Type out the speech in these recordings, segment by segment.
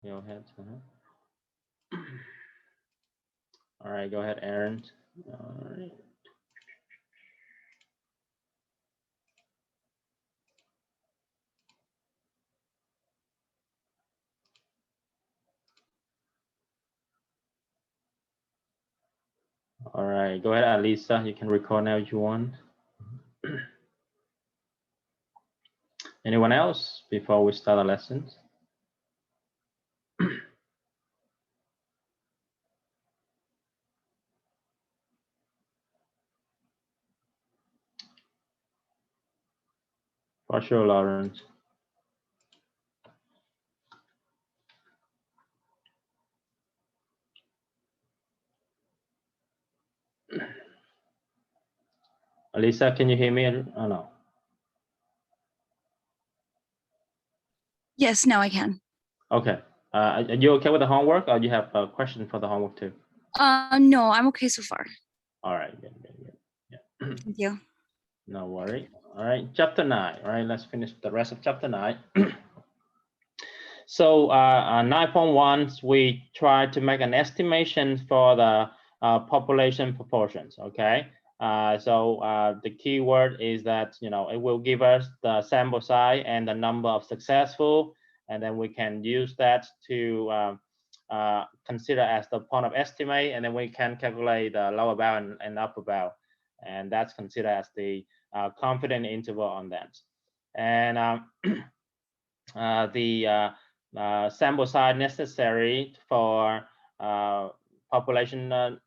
Go ahead. All right, go ahead, Aaron. All right. All right, go ahead, Alisa. You can record now if you want. Anyone else before we start our lessons? For sure, Lawrence. Alisa, can you hear me? Oh, no. Yes, now I can. Okay. Are you okay with the homework, or you have a question for the homework too? No, I'm okay so far. All right, good, good, good. Yeah. Thank you. No worry. All right, chapter 9. All right, let's finish the rest of chapter 9. So 9.1, we try to make an estimation for the population proportions. Okay. The key word is that it will give us the sample size and the number of successful, and then we can use that to consider as the point of estimate, and then we can calculate the lower bound and upper bound, and that's considered as the confidence interval on that. And the sample size necessary for population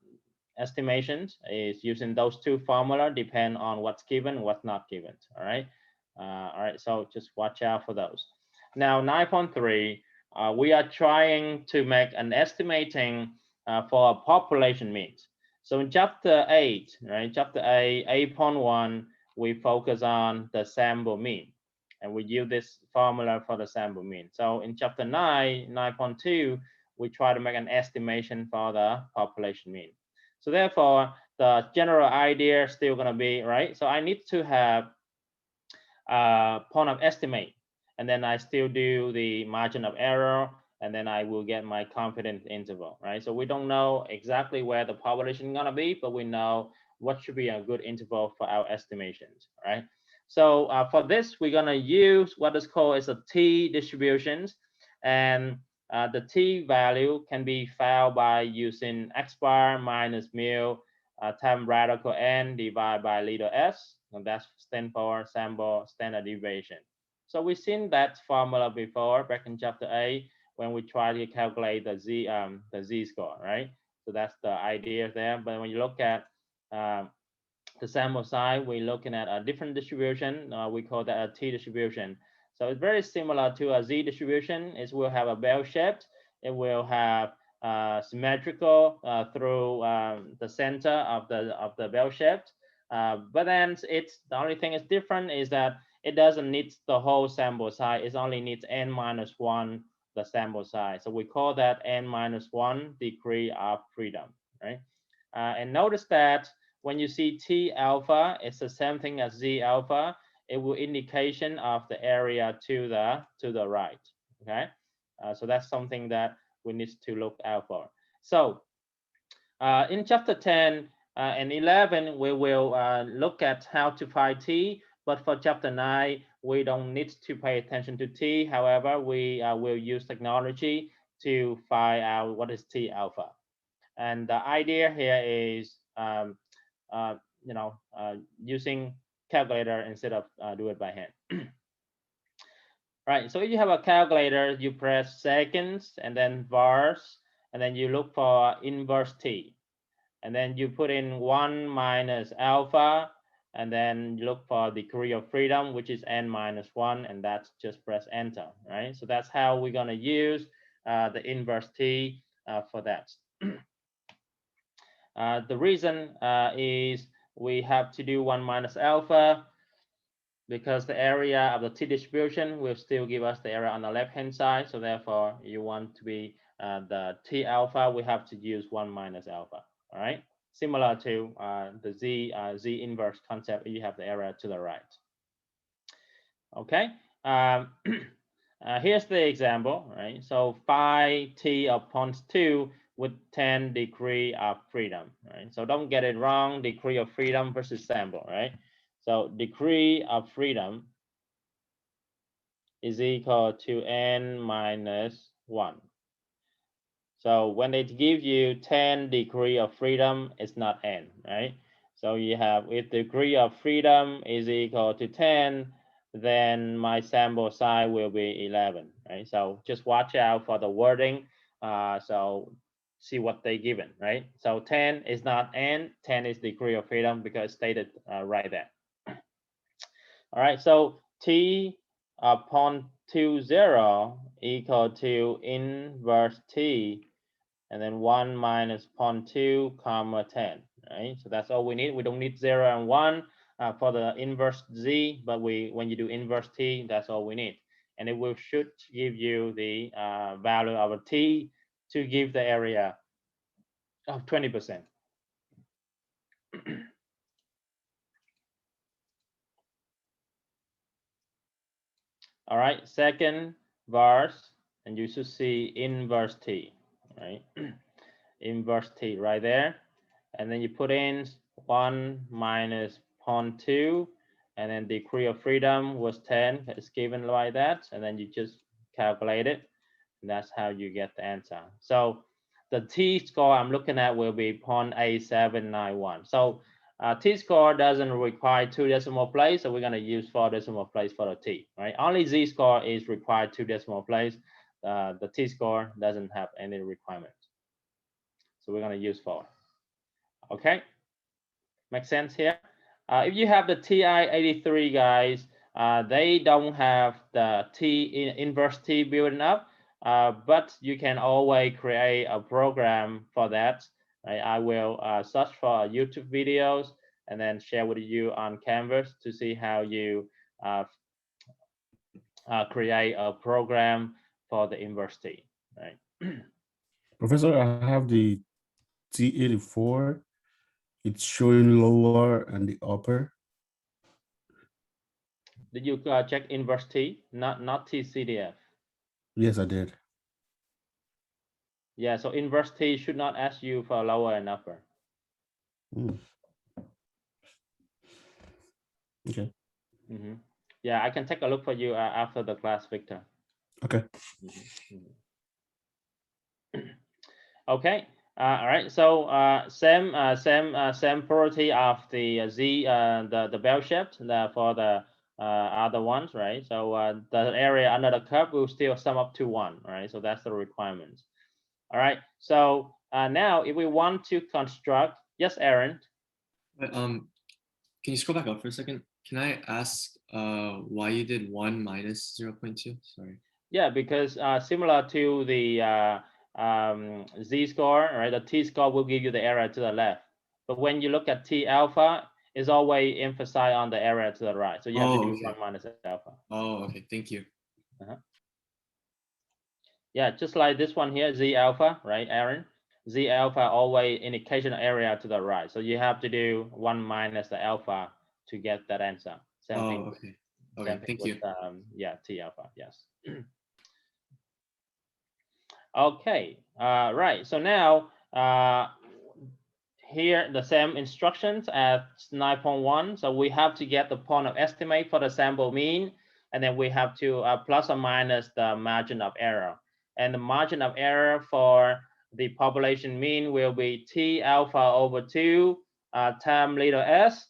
estimations is using those two formula, depend on what's given, what's not given. All right. All right. So just watch out for those. Now 9.3, we are trying to make an estimating for a population means. So in chapter 8, right? Chapter 8.1, we focus on the sample mean, and we use this formula for the sample mean. So in chapter 9, 9.2, we try to make an estimation for the population mean. So therefore, the general idea is still going to be, right? So I need to have a point of estimate, and then I still do the margin of error, and then I will get my confidence interval, right? So we don't know exactly where the population is going to be, but we know what should be a good interval for our estimations, right? So for this, we're going to use what is called as a t distributions, and the t value can be found by using x bar minus mu times radical n divided by little s, and that stands for sample standard deviation. So we've seen that formula before back in chapter 8 when we try to calculate the z score, right? So that's the idea there. But when you look at the sample size, we're looking at a different distribution. We call that a t distribution. So it's very similar to a z distribution. It will have a bell shaped. It will have symmetrical through the center of the bell shaped. But then the only thing is different is that it doesn't need the whole sample size. It only needs n minus 1 the sample size. So we call that n minus 1 degree of freedom, right? And notice that when you see T alpha, it's the same thing as Z alpha. It will indication of the area to the right. Okay, so that's something that we need to look out for. So in chapter 10 and 11, we will look at how to find T. But for chapter 9, we don't need to pay attention to T. However, we will use technology to find out what is T alpha. And the idea here is using calculator instead of do it by hand. Right, so if you have a calculator, you press seconds and then vars, and then you look for inverse t, and then you put in 1 minus alpha, and then look for degree of freedom, which is n minus 1, and that's just press enter, right? So that's how we're going to use the inverse t for that. The reason is we have to do 1 minus alpha because the area of the t distribution will still give us the area on the left-hand side. So therefore, you want to be the t alpha, we have to use 1 minus alpha. All right, similar to the z inverse concept, you have the area to the right. Okay. Here's the example, right? So phi t upon 2 with 10 degree of freedom, right? So don't get it wrong, degree of freedom versus sample, right? So degree of freedom is equal to n minus 1. So when they give you 10 degree of freedom, it's not n, right? So you have, if degree of freedom is equal to 10, then my sample size will be 11, right? So just watch out for the wording. So see what they given, right? So 10 is not n, 10 is degree of freedom because stated right there. All right, so t upon 0 equal to inverse t, and then 1 minus 0.2 comma 10, right? So that's all we need. We don't need 0 and 1 for the inverse z, but when you do inverse t, that's all we need. And it will should give you the value of a t to give the area of 20%. All right, second verse, and you should see inverse t, right? Inverse t right there. And then you put in 1 minus 0.2, and then degree of freedom was 10. It's given like that, and then you just calculate it. And that's how you get the answer. So the t-score I'm looking at will be 0.8791. So t-score doesn't require 2 decimal places, so we're going to use 4 decimal places for the t, right? Only z-score is required 2 decimal places. The t-score doesn't have any requirement. So we're going to use 4. Okay, make sense here? If you have the TI-83 guys, they don't have the inverse T building up, but you can always create a program for that. Right? I will search for YouTube videos and then share with you on Canvas to see how you create a program for the inverse T. Right? Professor, I have the T84. It's showing lower and the upper. Did you check inverse T? Not TCDF. Yes, I did. Yeah, so inverse T should not ask you for lower and upper. Okay. Yeah, I can take a look for you after the class, Victor. Okay. Okay. All right. So same property of the Z, the bell shaped for the other ones, right? So the area under the curve will still sum up to 1, right? So that's the requirements. All right. So now if we want to construct, yes, Aaron. Can you scroll back up for a second? Can I ask why you did 1 minus 0.2? Sorry. Yeah, because similar to the z-score, right? The t-score will give you the area to the left. But when you look at t alpha, it's always emphasized on the area to the right. So you have to do 1 minus alpha. Oh, okay. Thank you. Yeah, just like this one here, z alpha, right, Aaron? Z alpha always indication area to the right. So you have to do 1 minus the alpha to get that answer. Same thing. Okay. Okay. Thank you. Yeah, t alpha. Yes. Okay, right. So now here the same instructions at 9.1. So we have to get the point of estimate for the sample mean, and then we have to plus or minus the margin of error. And the margin of error for the population mean will be T alpha over 2 times little s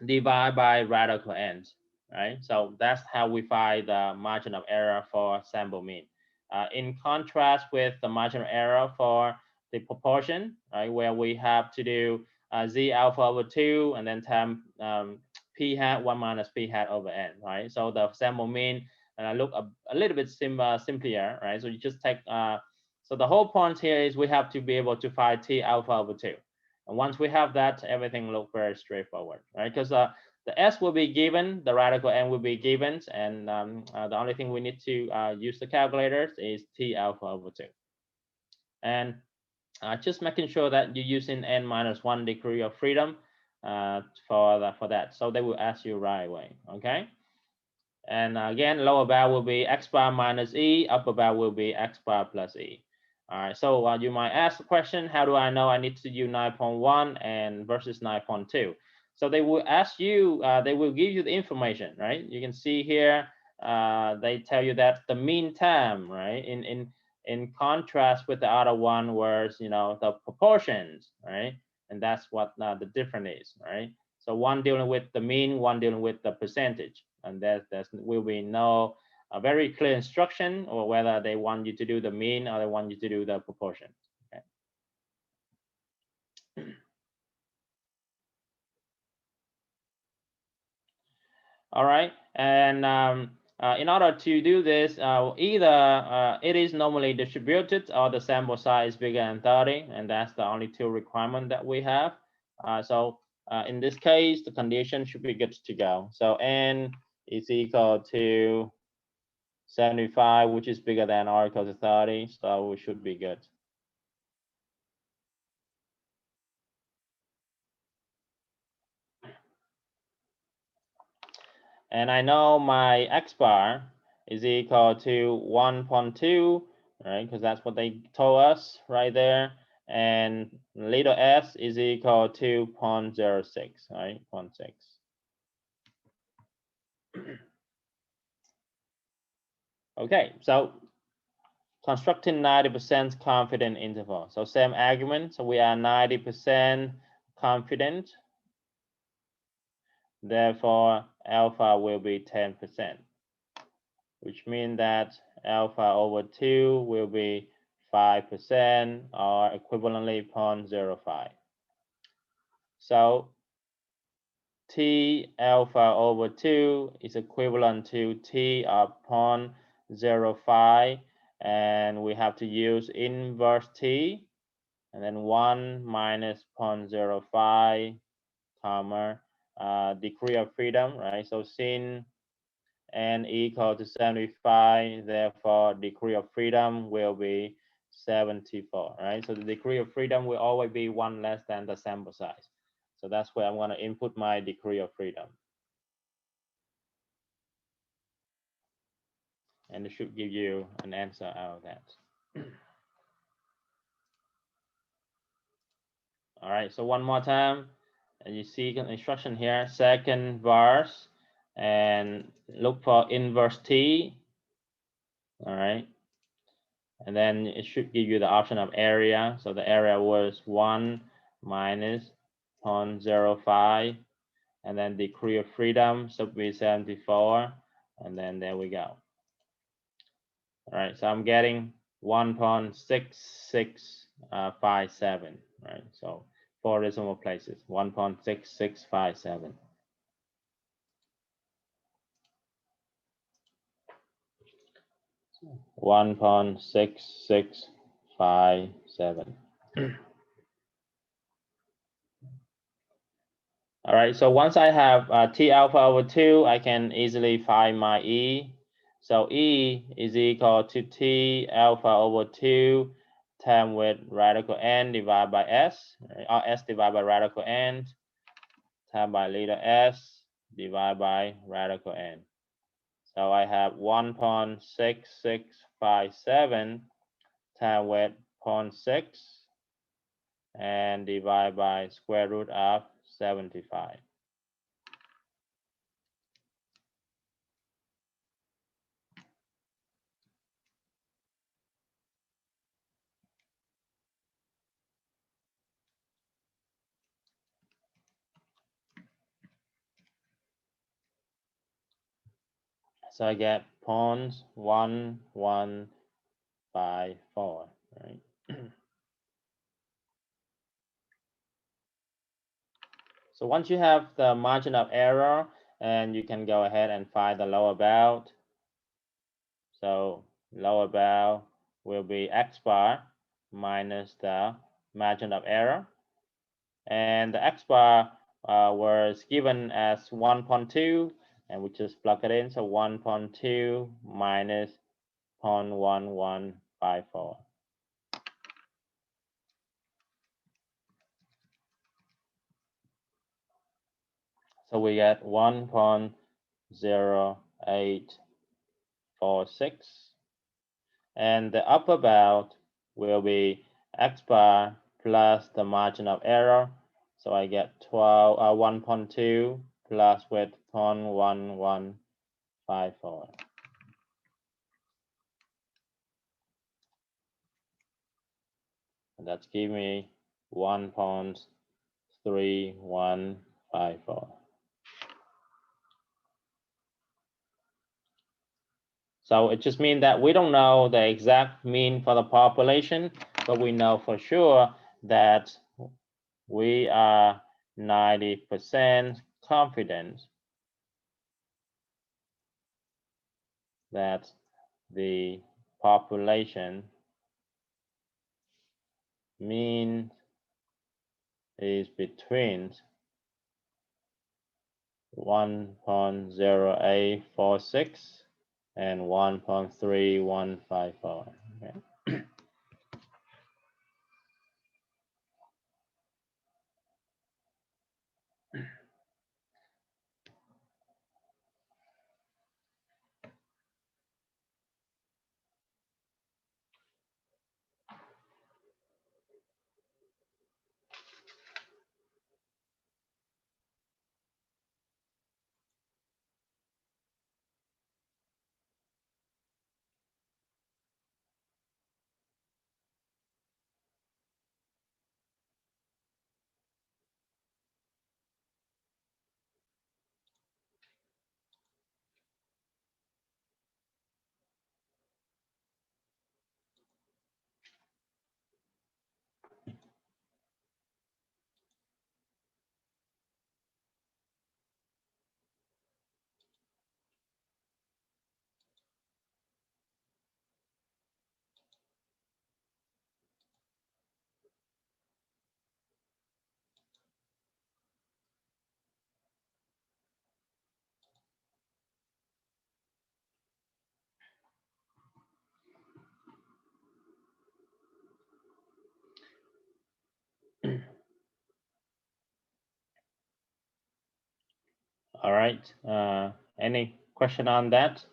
divided by radical n, right? So that's how we find the margin of error for sample mean. In contrast with the margin of error for the proportion, right, where we have to do z alpha over 2 and then time p hat 1 minus p hat over n, right? So the sample mean look a little bit simpler, right? So you just take, so the whole point here is we have to be able to find t alpha over 2. And once we have that, everything looks very straightforward, right? Because the S will be given, the radical N will be given, and the only thing we need to use the calculators is T alpha over 2. And just making sure that you're using N minus 1 degree of freedom for that. So they will ask you right away, okay? And again, lower bound will be x bar minus e, upper bound will be x bar plus e. All right, so you might ask the question, how do I know I need to use 9.1 and versus 9.2? So they will ask you, they will give you the information, right? You can see here, they tell you that the mean time, right? In contrast with the other one was, the proportions, right? And that's what the difference is, right? So one dealing with the mean, one dealing with the percentage, and there will be no very clear instruction or whether they want you to do the mean or they want you to do the proportion. Okay. All right, and in order to do this, either it is normally distributed or the sample size is bigger than 30, and that's the only two requirements that we have. So in this case, the condition should be good to go. So n is equal to 75, which is bigger than or equal to 30, so we should be good. And I know my x bar is equal to 1.2, right? Because that's what they told us right there. And little s is equal to 0.06, right? 0.6. Okay, so constructing 90% confident interval. So same argument. So we are 90% confident. Therefore, alpha will be 10%, which means that alpha over 2 will be 5% or equivalently 0.05. So T alpha over 2 is equivalent to T of 0.05, and we have to use inverse T, and then 1 minus 0.05, comma, degree of freedom, right? So sin n equal to 75, therefore degree of freedom will be 74, right? So the degree of freedom will always be 1 less than the sample size. So that's where I'm going to input my degree of freedom. And it should give you an answer out of that. All right, so one more time. And you see an instruction here, second verse, and look for inverse T. All right. And then it should give you the option of area. So the area was 1 minus 0.05, and then degree of freedom should be 74, and then there we go. All right, so I'm getting 1.6657, right? So 4 decimal places, 1.6657. One 1.6657. All right, so once I have T alpha over 2, I can easily find my E. So E is equal to T alpha over 2 times with radical n divided by S, right? Or S divided by radical n times by little s divided by radical n. So I have 1.6657 times with 0.6 and divide by square root of 75. So I get 0.1154, right? So once you have the margin of error, and you can go ahead and find the lower bound. So lower bound will be x bar minus the margin of error. And the x bar was given as 1.2, and we just plug it in. So 1.2 minus 0.1154. So we get 1.08. 0.846, and the upper bound will be x bar plus the margin of error. So I get 1.2 plus with 0.1154. And that's give me 1.3154. So it just means that we don't know the exact mean for the population, but we know for sure that we are 90% confident that the population mean is between 1.0846 and 1.3154. Okay. All right. Any question on that?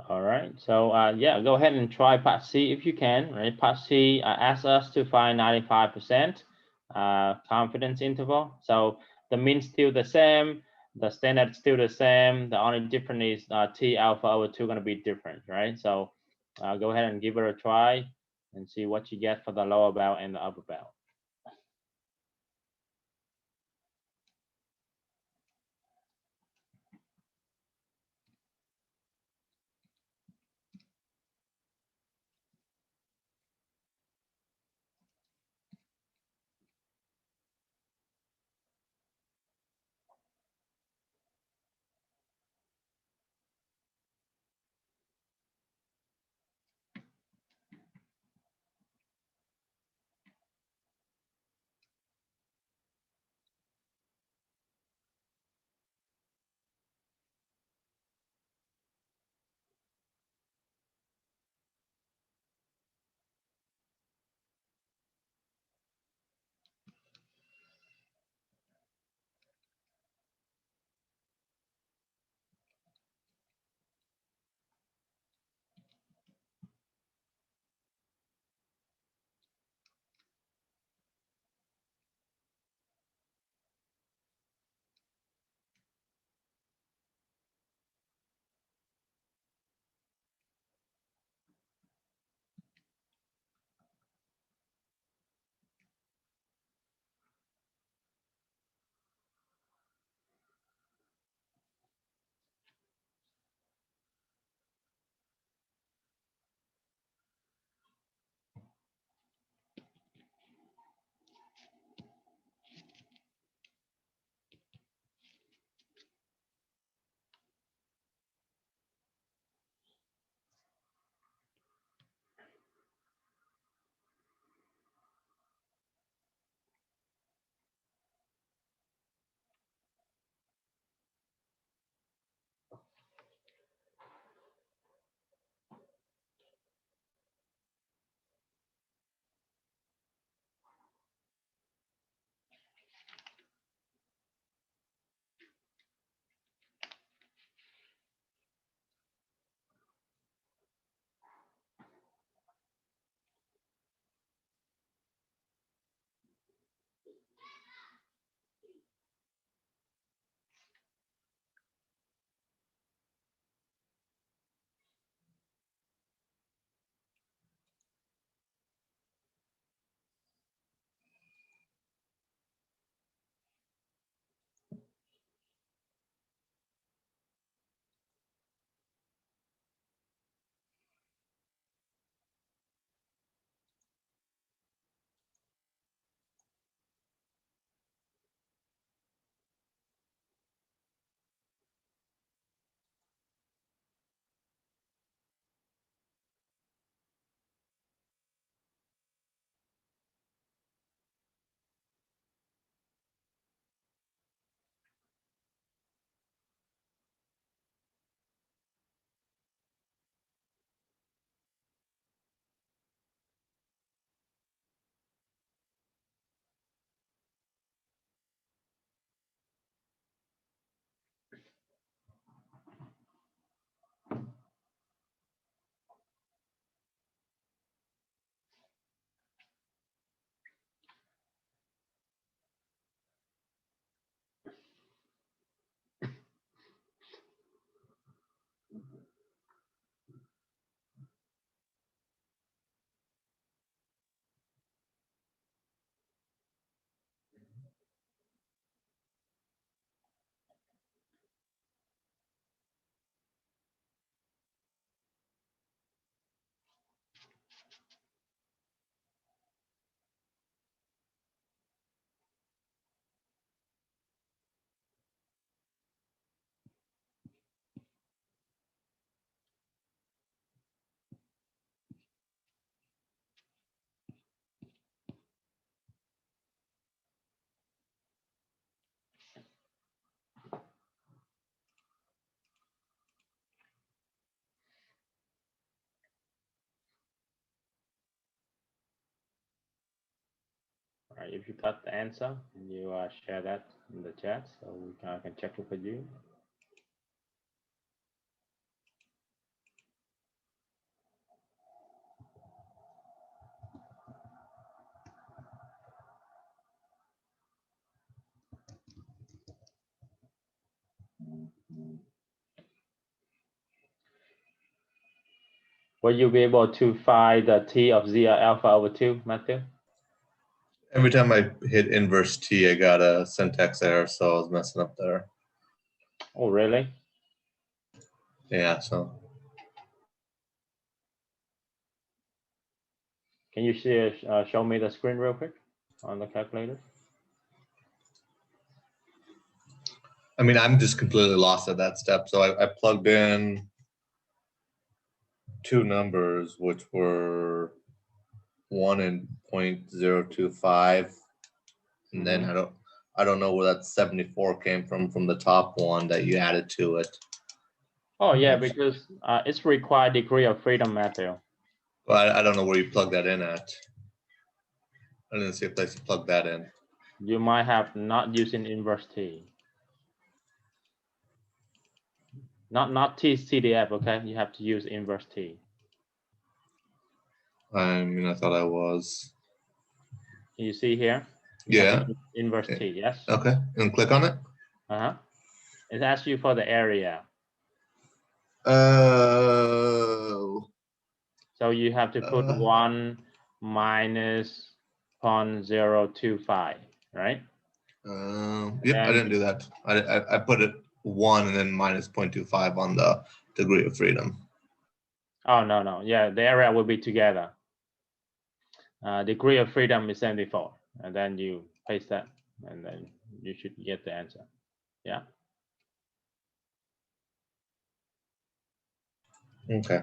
All right, so yeah, go ahead and try part C if you can. Right, part C asks us to find 95% confidence interval. So the mean still the same, the standard still the same. The only difference is T alpha over 2 going to be different, right? So go ahead and give it a try and see what you get for the lower bound and the upper bound. right, if you got the answer, you share that in the chat so I can check it with you. Will you be able to find the T of Z alpha over 2, Matthew? Every time I hit inverse T, I got a syntax error, so I was messing up there. Oh, really? Yeah, so Can you share, show me the screen real quick on the calculator? I mean, I'm just completely lost at that step. So I plugged in two numbers, which were 1 and 0.025, and then I don't know where that 74 came from the top one that you added to it. Oh, yeah, because it's required degree of freedom, Matthew. But I don't know where you plug that in at. I didn't see a place to plug that in. You might have not using inverse T. Not T CDF, okay? You have to use inverse T. I mean, I thought I was. Can you see here? You have Yeah. to use inverse T, yes? Okay, and click on it. It asks you for the area. Oh. So you have to put 1 minus 0.025, right? Yep, I didn't do that. I put it 1 and then minus 0.25 on the degree of freedom. Oh, no. Yeah, the area will be together. Degree of freedom is 74. And then you paste that, and then you should get the answer. Yeah. Okay.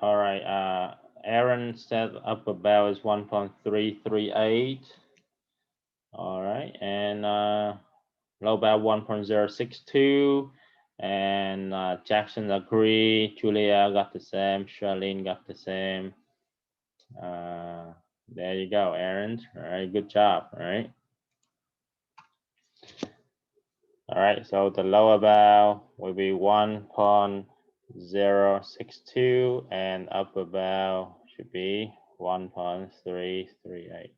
All right. Aaron said upper bound is 1.338. All right, and low bound 1.062. And Jackson agree. Julia got the same. Charlene got the same. There you go, Aaron. All right, good job. All right. All right, so the lower bound will be 1.062 and upper bound should be 1.338.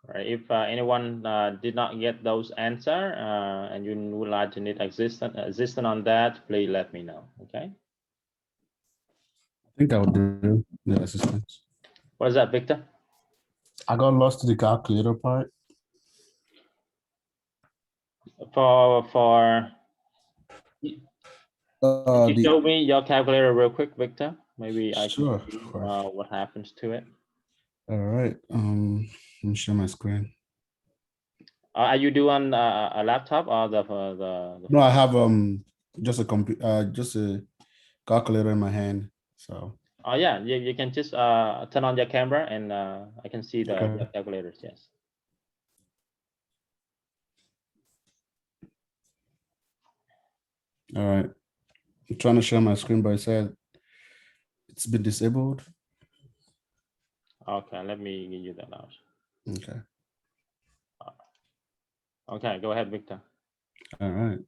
Right. If anyone did not get those answer and you would like to need assistance on that, please let me know. Okay. I think I would do the assistance. What is that, Victor? I got lost to the calculator part. For Can you The show me your calculator real quick, Victor? Maybe I Sure, can see of course. what happens to it. All right. Let me share my screen. Are you doing a laptop or the No, I have just a computer, just a calculator in my hand. So Oh yeah, you can just turn on your camera and I can see Okay. your calculators. Yes. all right. I'm trying to share my screen, but it said it's been disabled. Okay, let me give you that now. Okay. Okay, go ahead, Victor. All right.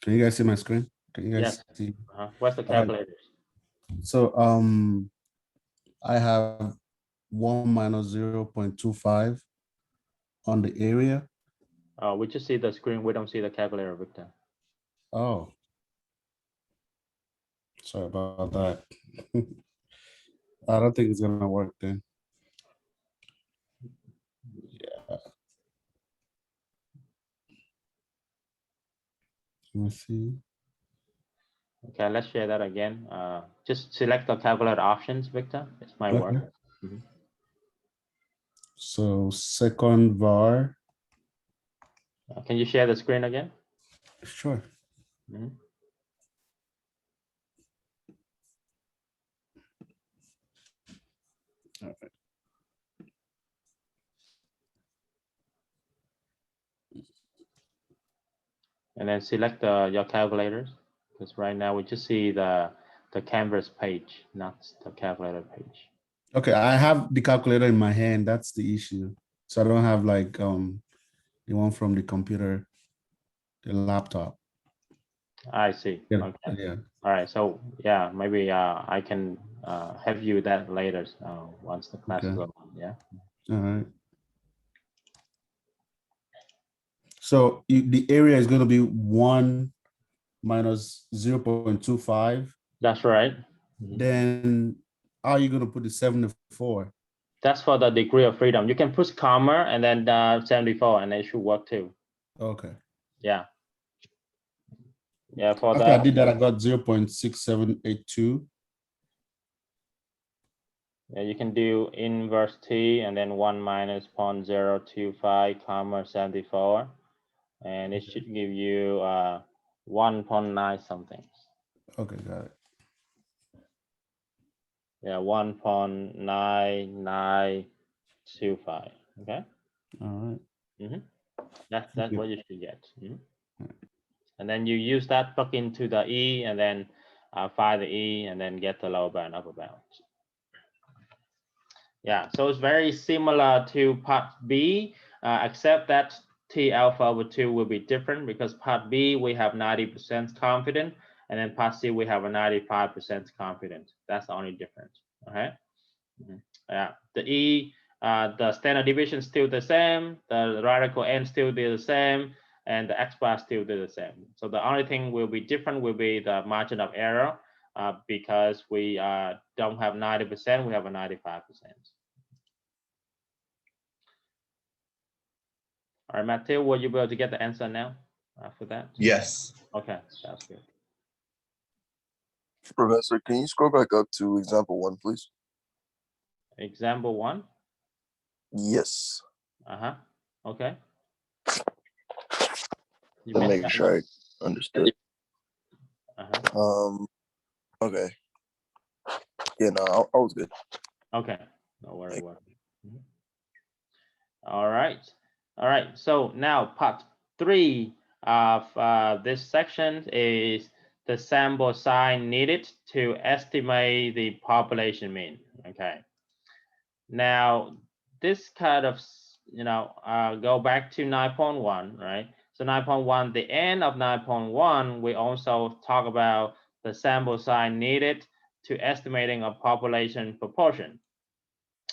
Can you guys see my screen? Can you guys Yes. see? What's the All right. calculators? So I have 1 minus 0.25 on the area. We just see the screen. We don't see the calculator, Victor. Oh, sorry about that. I don't think it's gonna work then. Yeah. Let me see. Okay, let's share that again. Just select the calculator options, Victor. It's my work. Okay. Mhm. So second var, Can you share the screen again? sure. Mhm. And then select your calculators, because right now we just see the Canvas page, not the calculator page. Okay, I have the calculator in my hand. That's the issue. So I don't have like the one from the computer, the laptop. I see. Yeah, Okay. yeah. All right. So yeah, maybe I can have you that later once the class Okay. is over. Yeah. All right. So the area is going to be 1 minus 0.25. That's right. Mhm. Then how are you going to put the 74? That's for the degree of freedom. You can push comma and then 74, and it should work too. Okay. Yeah. Yeah. For After I the did that, I got 0.6782. yeah, you can do inverse t and then 1 minus 0.025 comma 74, and it should give you 1.9 something. Okay, got it. Yeah, 1.9925. Okay. All right. That's you. what you should get. Alright. And then you use that plug into the E, and then find the E, and then get the lower bound, upper bound. Yeah, so it's very similar to part B, except that T alpha over 2 will be different, because part B we have 90% confident, and then part C we have a 95% confident. That's the only difference. Okay. Yeah, the E, the standard deviation still the same, the radical n still be the same, and the x bar still do the same. So the only thing will be different will be the margin of error, because we don't have 90%, we have a 95%. All right, Matthew, will you be able to get the answer now after that? Yes. Okay, that's good. Professor, can you scroll back up to example 1, please? Example 1. Yes. Okay. You To missed make that sure one? I understood. Okay. Yeah, no, I was good. Okay, no worry. All right. All right. So now part 3 of this section is the sample size needed to estimate the population mean. Okay. Now this kind of, go back to 9.1, right? So 9.1, the end of 9.1, we also talk about the sample size needed to estimating a population proportion.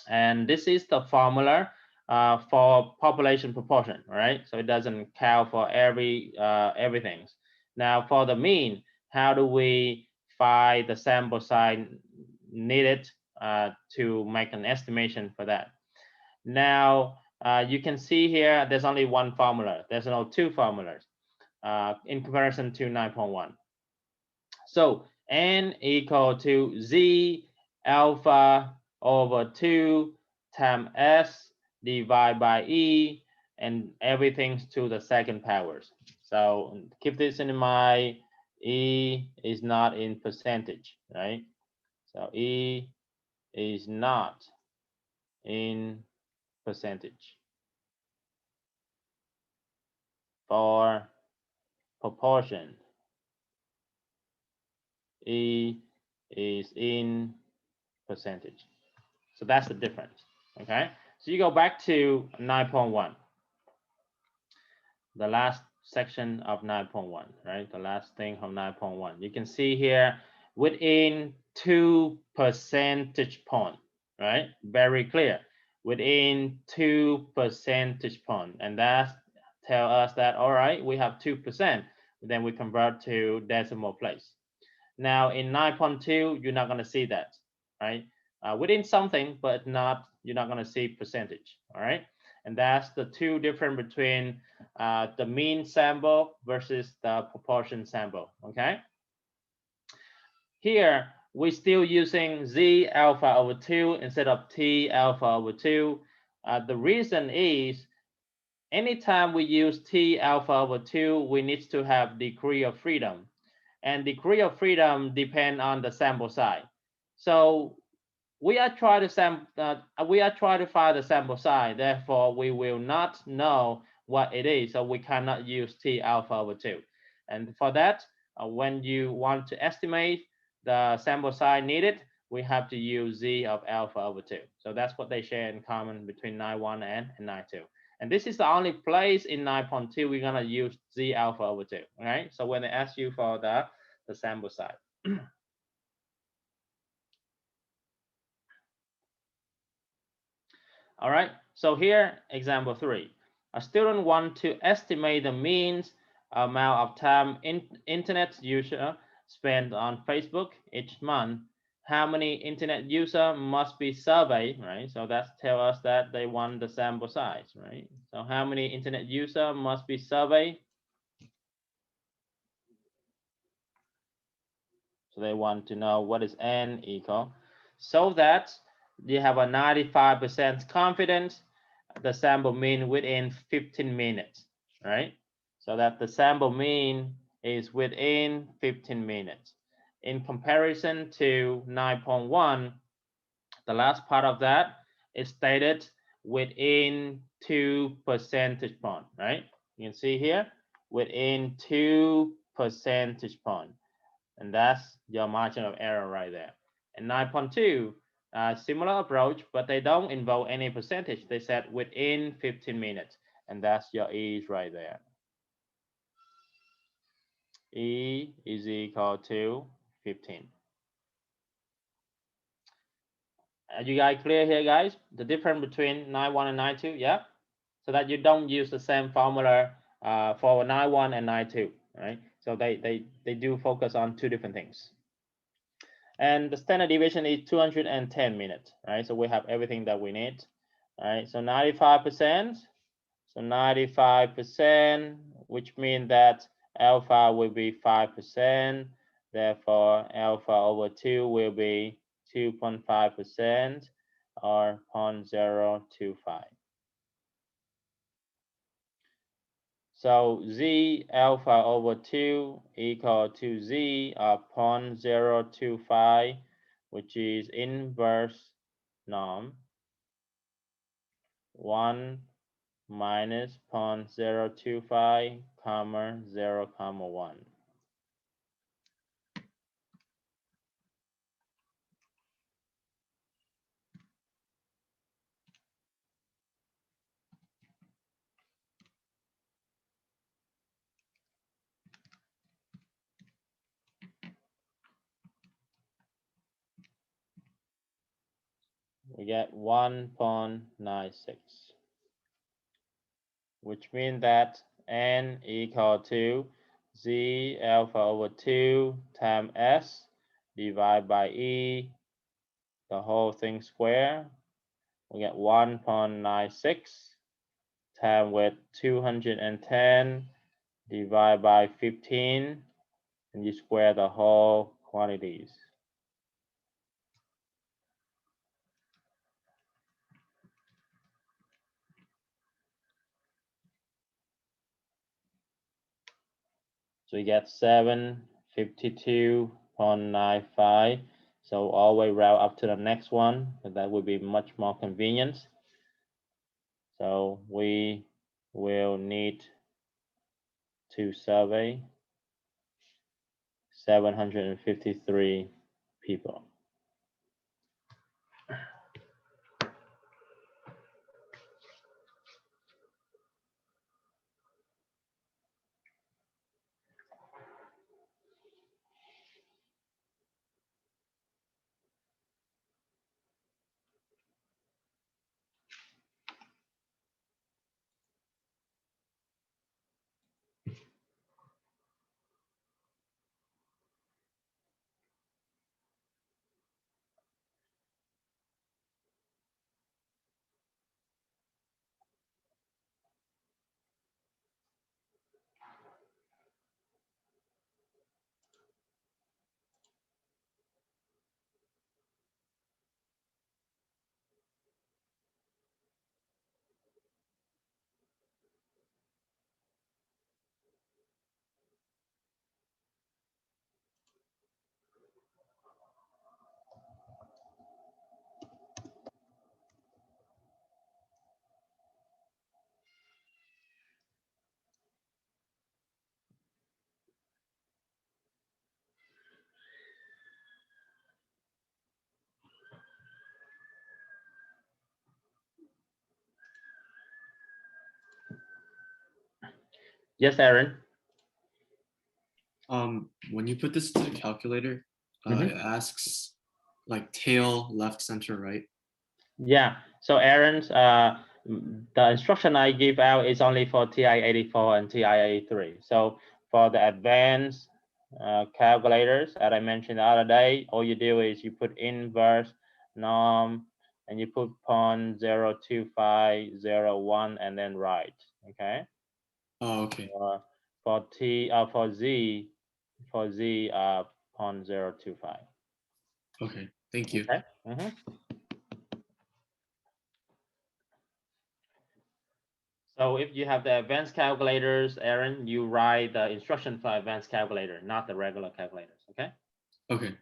And this is the formula for population proportion, right? So it doesn't count for everything. Now for the mean, how do we find the sample size needed to make an estimation for that? Now you can see here, there's only one formula. There's no two formulas in comparison to 9.1. So n equal to z alpha over 2 times s divided by e, and everything's to the second powers. So keep this in mind. E is not in percentage, right? So E is not in percentage. For proportion, E is in percentage. So that's the difference. Okay. So you go back to 9.1, the last section of 9.1, right? The last thing of 9.1. You can see here within 2 percentage point, right? Very clear. Within 2 percentage point, and that tell us that, all right, we have 2%. Then we convert to decimal place. Now in 9.2, you're not going to see that, right? Within something, but you're not going to see percentage, all right? And that's the two difference between the mean sample versus the proportion sample, okay? here we're still using Z alpha over 2 instead of T alpha over 2. The reason is anytime we use T alpha over 2, we need to have degree of freedom. And degree of freedom depends on the sample size. So we are trying to find the sample size. Therefore, we will not know what it is. So we cannot use T alpha over 2. And for that, when you want to estimate the sample size needed, we have to use Z of alpha over 2. So that's what they share in common between 9.1 and 9.2. And this is the only place in 9.2 we're gonna use Z alpha over 2. All right. So when they ask you for the sample size. All right, so here, example 3. A student wants to estimate the mean amount of time internet user spend on Facebook each month. How many internet user must be surveyed, right? So that tells us that they want the sample size, right? So how many internet user must be surveyed? So they want to know what is n equal, so that you have a 95% confidence the sample mean within 15 minutes, right? So that the sample mean is within 15 minutes. In comparison to 9.1, the last part of that is stated within 2 percentage point, right? You can see here, within 2 percentage point. And that's your margin of error right there. And 9.2, similar approach, but they don't involve any percentage. They said within 15 minutes, and that's your E right there. E is equal to 15. Are you guys clear here, guys? The difference between 9.1 and 9.2, yeah? So that you don't use the same formula for 9.1 and 9.2, right? So they do focus on two different things. And the standard deviation is 210 minutes, right? So we have everything that we need, right? So 95%, so 95%, which means that alpha will be 5%. Therefore, alpha over 2 will be 2.5% or 0.025. So Z alpha over 2 equal to Z of 0.025, which is inverse norm. 1 minus 0.025, comma 0, comma 1. We get 1.96, which means that n equal to Z alpha over 2 times S divided by E, the whole thing square. We get 1.96 times with 210 divided by 15, and you square the whole quantities. So you get 752.95. So all the way route up to the next one, but that would be much more convenient. So we will need to survey 753 people. Yes, Aaron. When you put this to the calculator, Mhm. it asks like tail, left, center, right. Yeah. So Aaron's the instruction I give out is only for TI-84 and TI-83. So for the advanced calculators that I mentioned the other day, all you do is you put inverse norm and you put 0.02501 and then right. Okay. Oh, okay. For Z 0.025. Okay. Thank you. Okay. Mhm. So if you have the advanced calculators, Aaron, you write the instruction for advanced calculator, not the regular calculators, okay? Okay.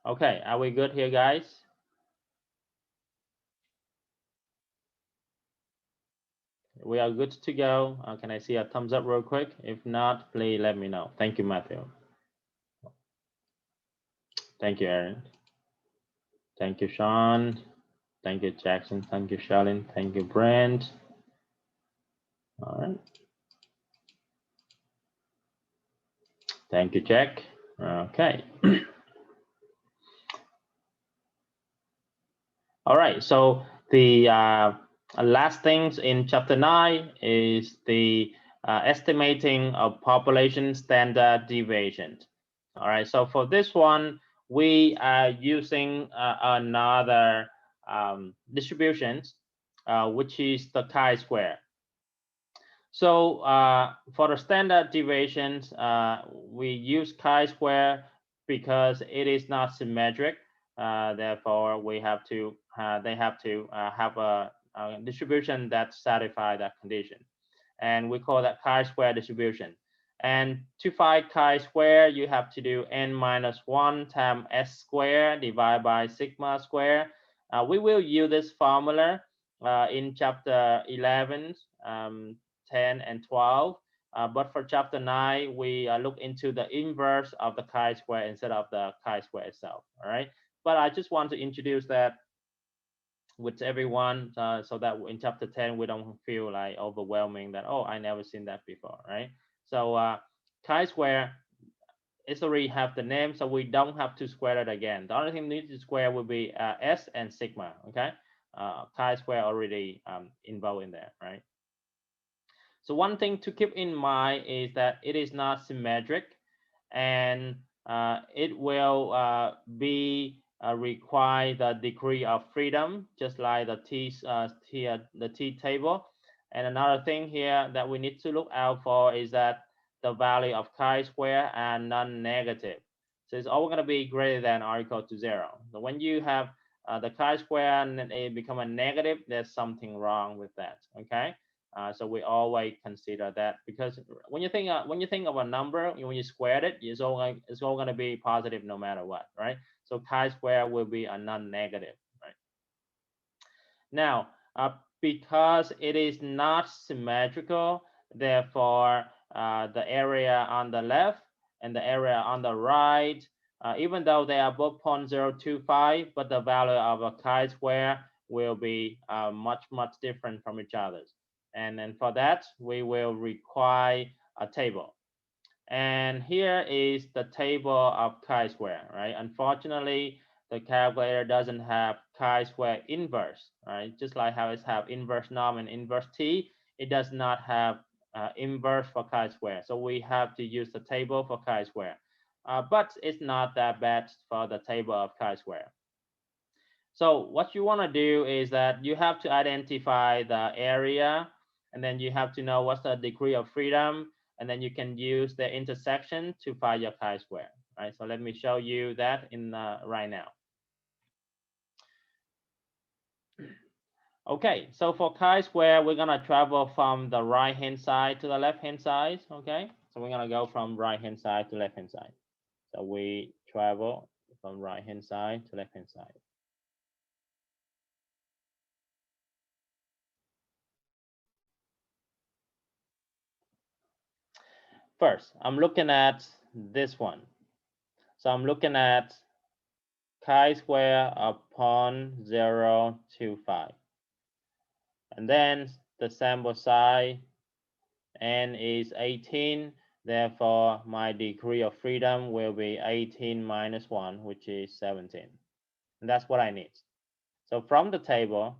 Okay, are we good here, guys? We are good to go. Can I see a thumbs up real quick? If not, please let me know. Thank you, Matthew. Thank you, Aaron. Thank you, Sean. Thank you, Jackson. Thank you, Charlene. Thank you, Brent. All right. Thank you, Jack. Okay. All right, so the last things in chapter 9 is the estimating of population standard deviation. All right, so for this one, we are using another distributions, which is the chi-square. So for the standard deviations, we use chi-square because it is not symmetric. Therefore, we have to they have to have a distribution that satisfies that condition, and we call that chi-square distribution. And to find chi-square, you have to do n-1 times s squared divided by sigma square. We will use this formula in chapter 11, 10, and 12. But for chapter 9, we look into the inverse of the chi-square instead of the chi-square itself. All right. But I just want to introduce that with everyone so that in chapter 10 we don't feel like overwhelming that, oh, I never seen that before, right? So chi-square is already have the name, so we don't have to square it again. The only thing we need to square will be s and sigma. Okay, chi-square already involved in there, right? So one thing to keep in mind is that it is not symmetric, and it will require the degree of freedom, just like the T table. And another thing here that we need to look out for is that the value of chi-square are non-negative. So it's always going to be greater than or equal to 0. So when you have the chi-square and it become a negative, there's something wrong with that. Okay. So we always consider that, because when you think of a number, when you square it, it's all going to be positive no matter what, right? So chi-square will be a non-negative, right? Now, because it is not symmetrical, therefore the area on the left and the area on the right, even though they are both 0.025, but the value of a chi-square will be much different from each other. And then for that, we will require a table. And here is the table of chi-square, right? Unfortunately, the calculator doesn't have chi-square inverse, right? Just like how it have inverse norm and inverse t, it does not have inverse for chi-square. So we have to use the table for chi-square. But it's not that bad for the table of chi-square. So what you want to do is that you have to identify the area, and then you have to know what's the degree of freedom, and then you can use the intersection to find your chi-square. right? So let me show you that in right now. Okay, so for chi-square, we're gonna travel from the right-hand side to the left-hand side, okay? So we're gonna go from right-hand side to left-hand side. So we travel from right-hand side to left-hand side. First, I'm looking at this one. So I'm looking at chi-square upon 0 to 5. And then the sample size n is 18. Therefore, my degree of freedom will be 18 minus 1, which is 17. And that's what I need. So from the table,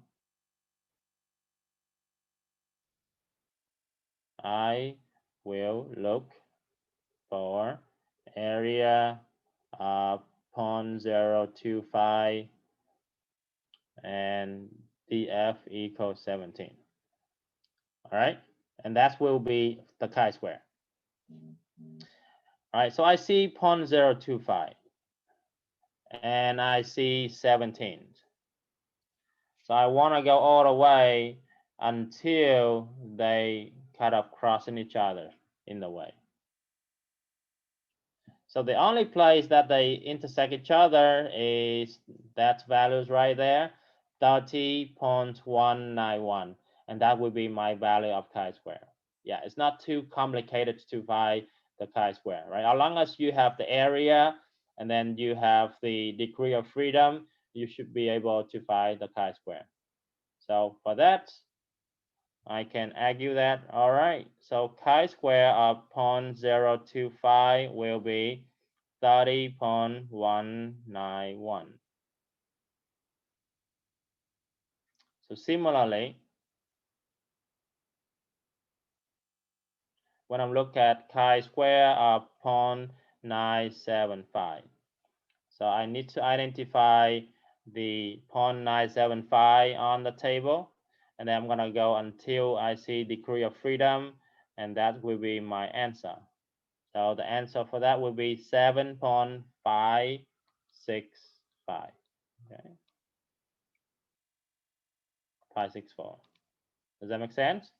I will look for area upon 0 to 5 and df equals 17. All right, and that will be the chi-square. All right, so I see 0.025 and I see 17. So I want to go all the way until they kind of crossing each other in the way. So the only place that they intersect each other is that values right there, 30.191, and that will be my value of chi-square. Yeah, it's not too complicated to find the chi-square, right? As long as you have the area and then you have the degree of freedom, you should be able to find the chi-square. So for that, I can argue that. All right, so chi-square of 0.025 will be 30.191. So similarly, when I look at chi-square of 0.975, so I need to identify the 0.975 on the table, and then I'm gonna go until I see degree of freedom, and that will be my answer. So the answer for that will be 7.565. Okay, 564. Does that make sense?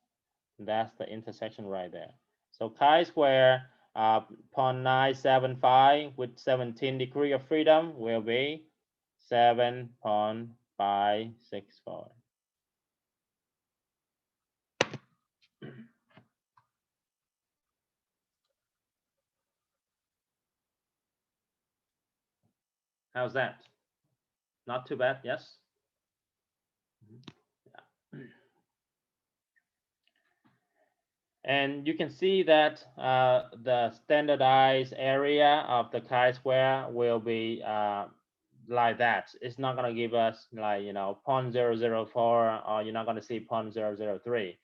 That's the intersection right there. So chi-square 0.975 with 17 degree of freedom will be 7.564. How's that? Not too bad, yes? Yeah. And you can see that the standardized area of the chi-square will be like that. It's not going to give us like, 0.004, or you're not going to see 0.003.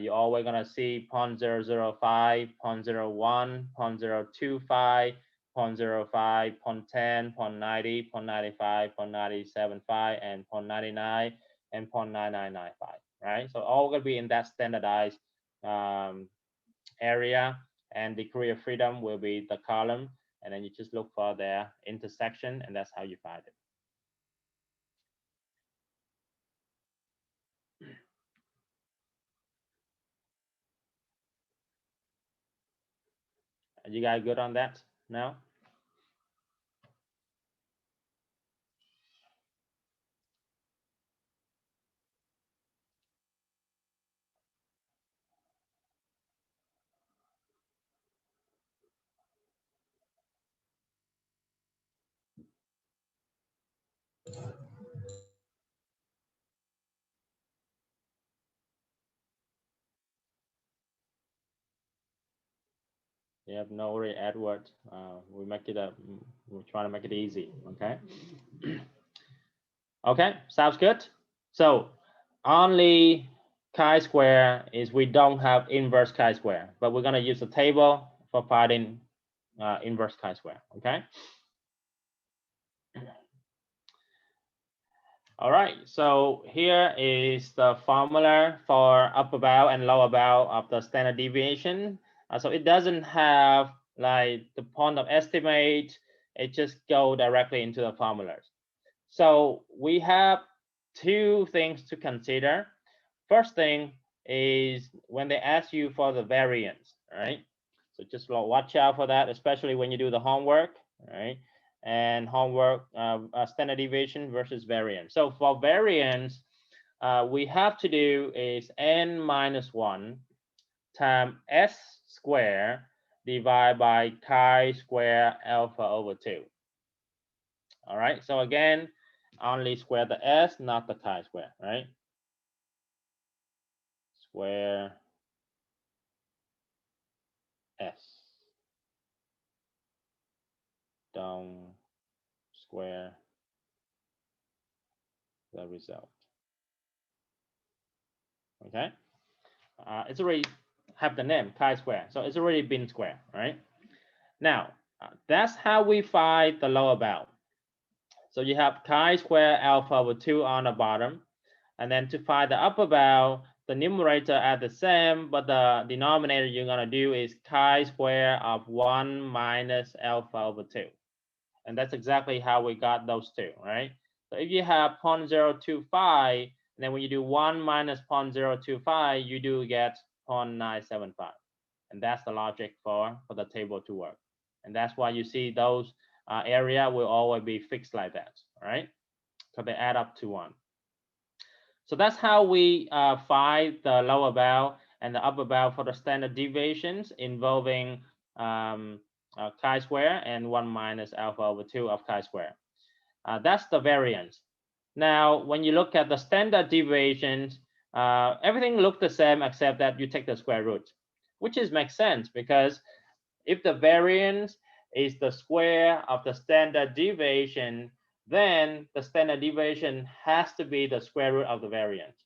You're always going to see 0.005, 0.01, 0.025, 0.05, 0.10, 0.90, 0.95, 0.975, and 0.99, and 0.9995, right? So all going to be in that standardized area, and degree of freedom will be the column, and then you just look for their intersection, and that's how you find it. Are you guys good on that now? You have no worry, Edward. We make it we're trying to make it easy. Okay. Okay, sounds good. So only chi-square is we don't have inverse chi-square, but we're gonna use the table for finding inverse chi-square. Okay. All right, so here is the formula for upper bound and lower bound of the standard deviation. So it doesn't have like the point of estimate it just go directly into the formulas. So we have two things to consider. First thing is when they ask you for the variance, right? So just watch out for that, especially when you do the homework, right? And homework, standard deviation versus variance. So for variance, we have to do is n minus 1 times s squared divided by chi-square alpha over 2. All right, so again, only square the s, not the chi-square, right? Square s. Down square the result. Okay, it's already have the name chi-square, so it's already been square, right? Now, that's how we find the lower bound. So you have chi-square alpha over 2 on the bottom, and then to find the upper bound, the numerator are the same, but the denominator you're gonna do is chi-square of 1 minus alpha over 2. And that's exactly how we got those two, right? So if you have 0.025, then when you do 1 minus 0.025, you do get 0.975. And that's the logic for the table to work. And that's why you see those area will always be fixed like that, all right? So they add up to 1. So that's how we find the lower bound and the upper bound for the standard deviations involving chi-square and 1 minus alpha over 2 of chi-square. That's the variance. Now, when you look at the standard deviations, everything looks the same except that you take the square root, which makes sense because if the variance is the square of the standard deviation, then the standard deviation has to be the square root of the variance.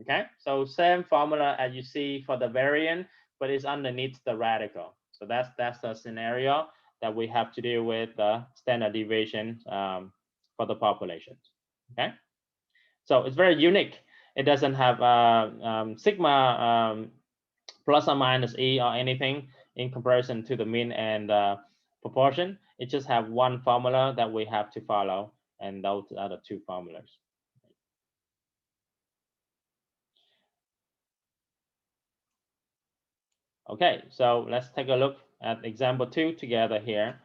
Okay, so same formula as you see for the variance, but it's underneath the radical. So that's the scenario that we have to deal with the standard deviation for the populations. Okay, so it's very unique. It doesn't have sigma plus or minus e or anything in comparison to the mean and proportion. It just have one formula that we have to follow, and those are the two formulas. Okay, so let's take a look at example 2 together here.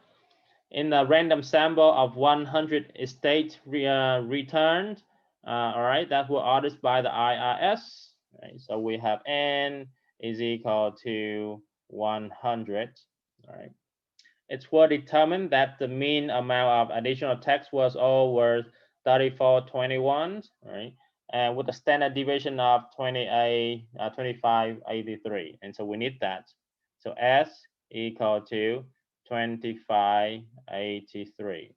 In a random sample of 100 estate returned, all right, that were audited by the IRS. Right? So we have n is equal to 100. All right. It's well determined that the mean amount of additional tax was over 3421, right? And with a standard deviation of 2583. And so we need that. So S equal to 2583.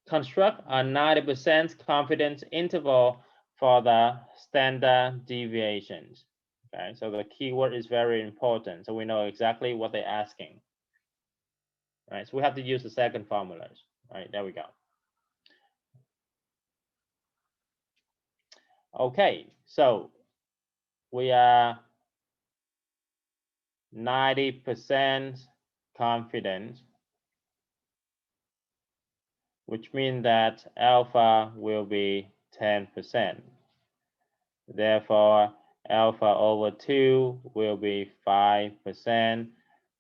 Construct a 90% confidence interval for the standard deviations. Okay, so the keyword is very important. So we know exactly what they're asking. Right, so we have to use the second formulas. All right, there we go. Okay, so we are 90% confident, which means that alpha will be 10%. Therefore, alpha over 2 will be 5%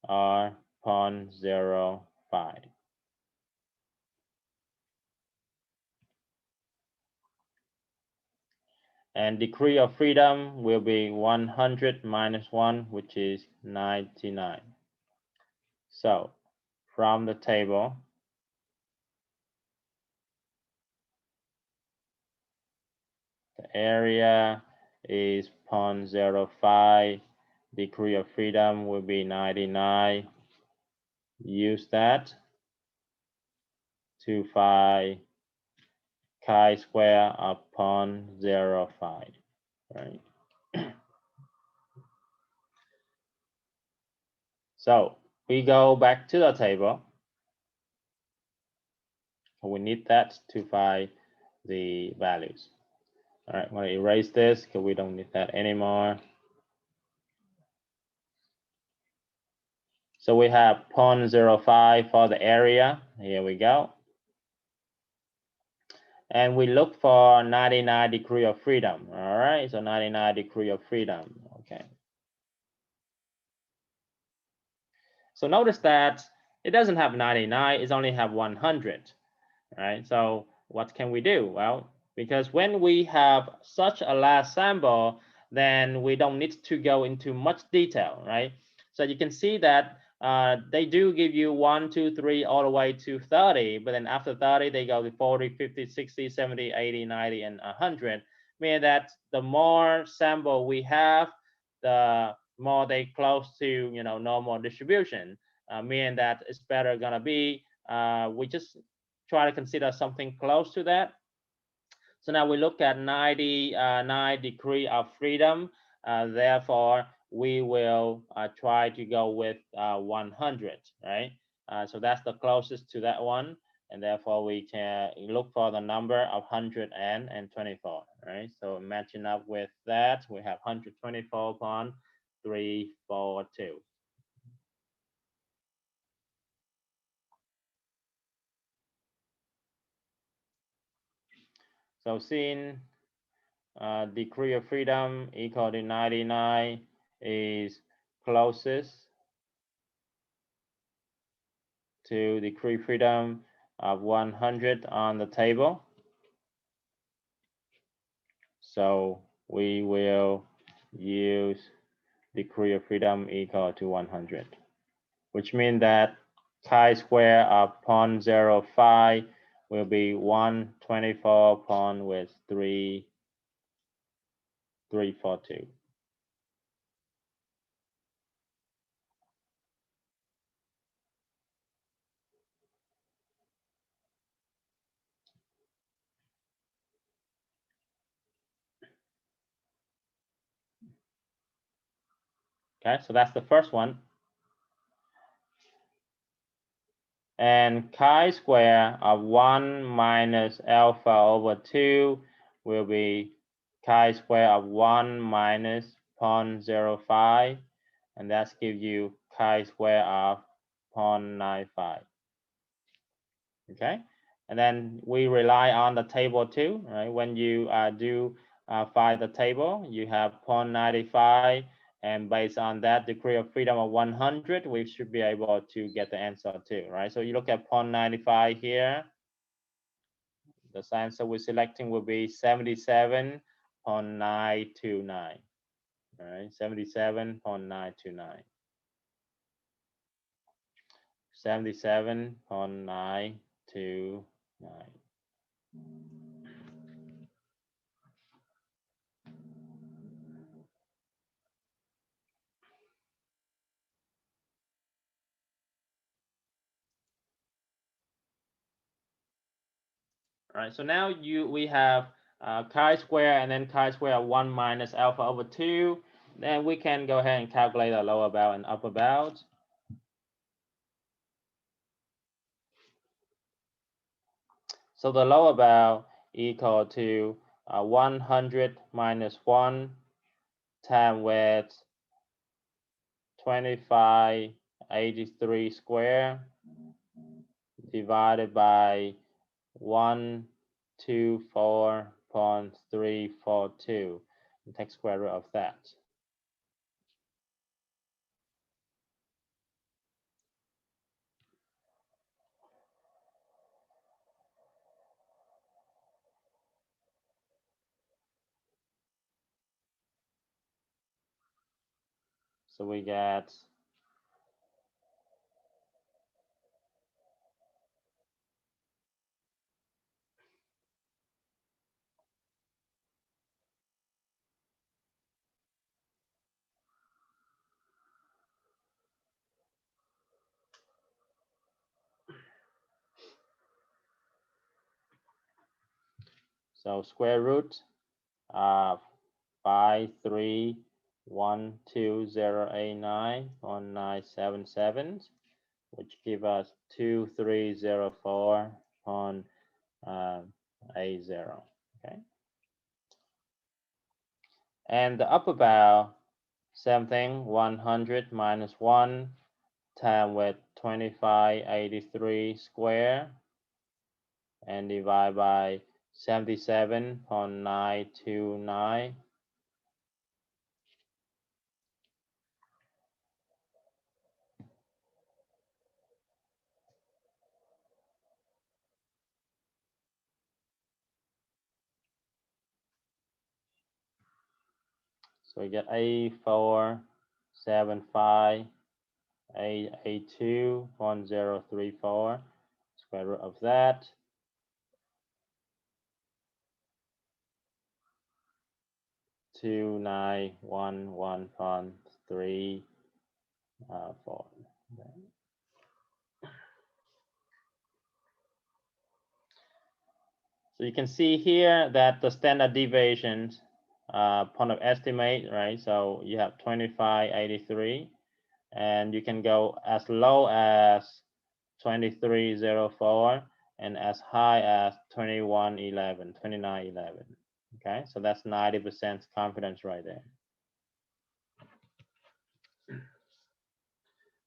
or 0.05. And degree of freedom will be 100 minus 1, which is 99. So from the table, the area is 0.05, degree of freedom will be 99. Use that to find chi-square of 0.05, right? So we go back to the table. We need that to find the values. All right, I'm going to erase this because we don't need that anymore. So we have 0.05 for the area. Here we go. And we look for 99 degree of freedom. All right, so 99 degree of freedom. Okay. So notice that it doesn't have 99, it's only have 100. Right, so what can we do? Well, because when we have such a large sample, then we don't need to go into much detail, right? So you can see that they do give you 1, 2, 3, all the way to 30, but then after 30, they go to 40, 50, 60, 70, 80, 90, and 100, meaning that the more sample we have, the more they close to, you know, normal distribution, meaning that it's better gonna be, we just try to consider something close to that. So now we look at 99 degree of freedom. Therefore, we will try to go with 100, right? So that's the closest to that one. And therefore, we can look for the number of 124, right? So matching up with that, we have 124.342. So seeing degree of freedom equal to 99 is closest to degree freedom of 100 on the table. So we will use degree of freedom equal to 100, which means that chi-square of 0.05 will be 124.342. Okay, so that's the first one. And chi-square of 1 minus alpha over 2 will be chi-square of 1 minus 0.05, and that's give you chi-square of 0.95. Okay, and then we rely on the table too, right? When you find the table, you have 0.95, and based on that degree of freedom of 100, we should be able to get the answer too, right? So you look at 0.95 here, the answer we're selecting will be 77.929, all right? 77.929. 77.929. All right, so now we have chi-square and then chi-square of 1 minus alpha over 2. Then we can go ahead and calculate the lower bound and upper bound. So the lower bound equal to 100 minus 1 times with 2583 square divided by 124.342, and take square root of that. So we get so square root of 5312089.977, which give us 2304.80. Okay. And the upper bound, same thing, 100 minus 1 term with 2583 square and divide by 77.929. So we get 8475.882.034. Square root of that. 2911.34. So you can see here that the standard deviation point of estimate, right? So you have 2583, and you can go as low as 2304 and as high as 2111, 2911. Okay, so that's 90% confidence right there.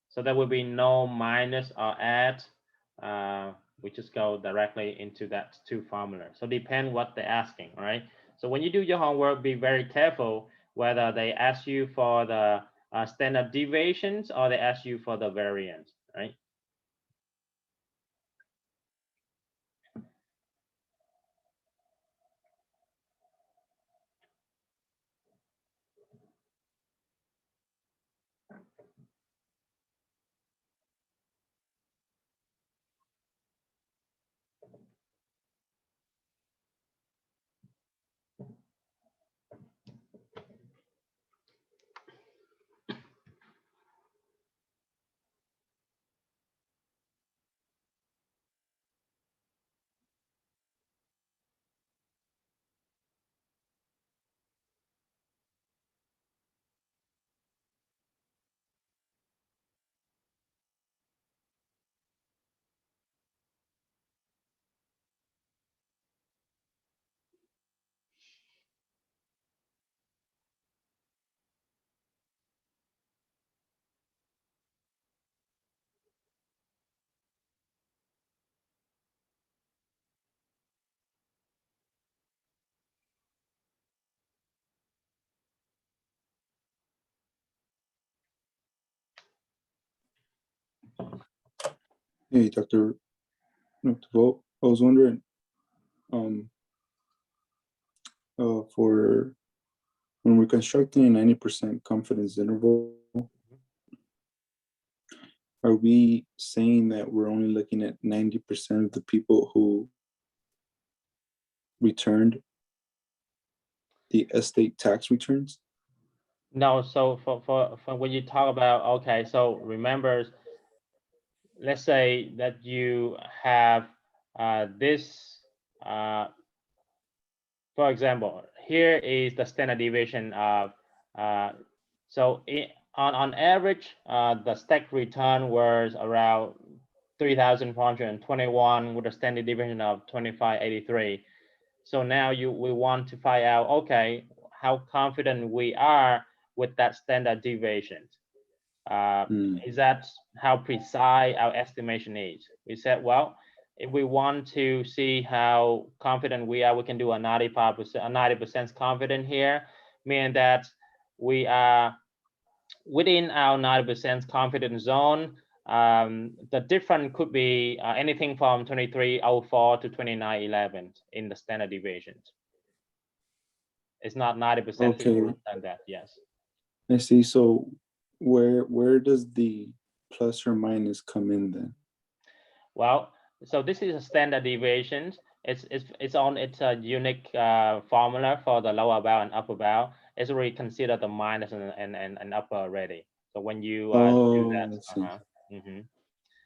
So there will be no minus or add. We just go directly into that two formula. So depend what they're asking, right? So when you do your homework, be very careful whether they ask you for the standard deviations or they ask you for the variance, right? Hey, Dr. Volt, I was wondering, for when we're constructing a 90% confidence interval, are we saying that we're only looking at 90% of the people who returned the estate tax returns? No, so for when you talk about, okay, so remember, let's say that you have this, for example, here is the standard deviation of, so on average, the stack return was around 3,421 with a standard deviation of 2583. So now we want to find out, okay, how confident we are with that standard deviation. Is that how precise our estimation is? We said, well, if we want to see how confident we are, we can do a 95%, a 90% confident here, meaning that we are within our 90% confidence zone. The difference could be anything from 2304 to 2911 in the standard deviations. It's not 90% Okay. than that, yes. I see. So where does the plus or minus come in then? Well, so this is a standard deviation. It's a unique formula for the lower bound and upper bound. It's already considered the minus and upper already. So when you do that,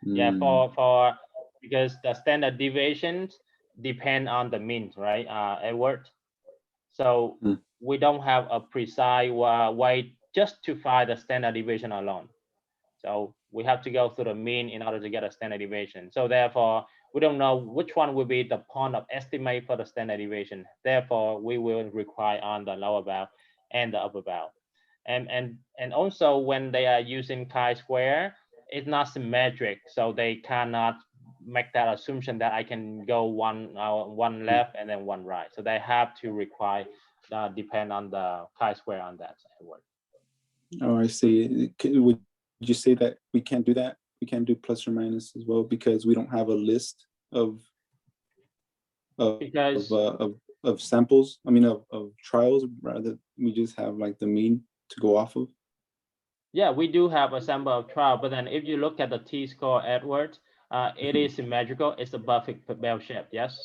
yeah, for because the standard deviations depend on the mean, right, Edward? So we don't have a precise way just to find the standard deviation alone. So we have to go through the mean in order to get a standard deviation. So therefore, we don't know which one will be the point of estimate for the standard deviation. Therefore, we will require on the lower bound and the upper bound. And also when they are using chi-square, it's not symmetric, so they cannot make that assumption that I can go one left and then one right. So they have to require depend on the chi-square on that word. Oh, I see. Would you say that we can't do that? We can't do plus or minus as well because we don't have a list of Because of samples. I mean, of trials. Rather, we just have like the mean to go off of. yeah, we do have a sample of trial, but then if you look at the t-score Edwards, it is symmetrical. It's a perfect bell shape. Yes.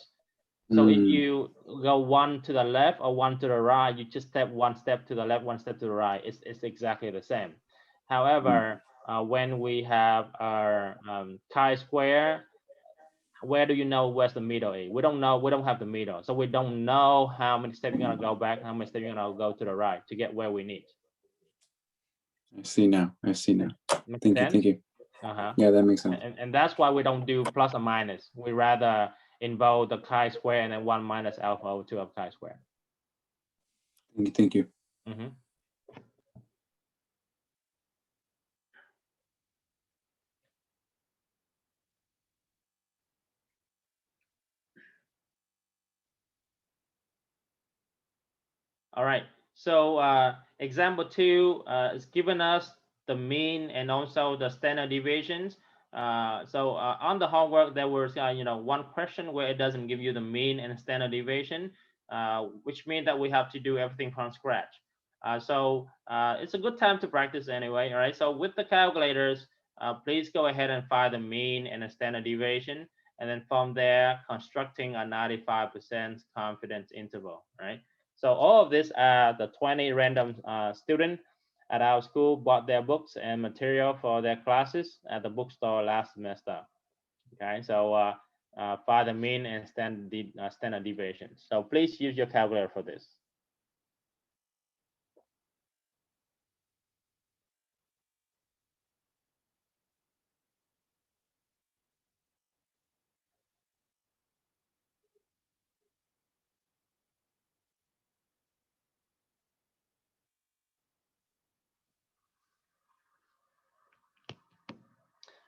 So if you go one to the left or one to the right, you just step one step to the left, one step to the right. It's exactly the same. However, when we have our chi-square, where do you know where's the middle is? We don't know. We don't have the middle, so we don't know how many steps you're gonna go back, how many steps you're gonna go to the right to get where we need. I see now. I see now. Make Thank you. sense? Thank you. Uh-huh. Yeah, that makes sense. And that's why we don't do plus or minus. We rather involve the chi-square and then 1 minus alpha over 2 of chi-square. Thank you. Thank you. Mhm. All right, so example 2 is giving us the mean and also the standard deviations. So on the homework, there was one question where it doesn't give you the mean and standard deviation, which means that we have to do everything from scratch. So it's a good time to practice anyway. All right, so with the calculators, please go ahead and find the mean and the standard deviation, and then from there, constructing a 95% confidence interval. Right. So all of this are the 20 random students at our school bought their books and material for their classes at the bookstore last semester. Okay, so find the mean and standard deviation. So please use your calculator for this.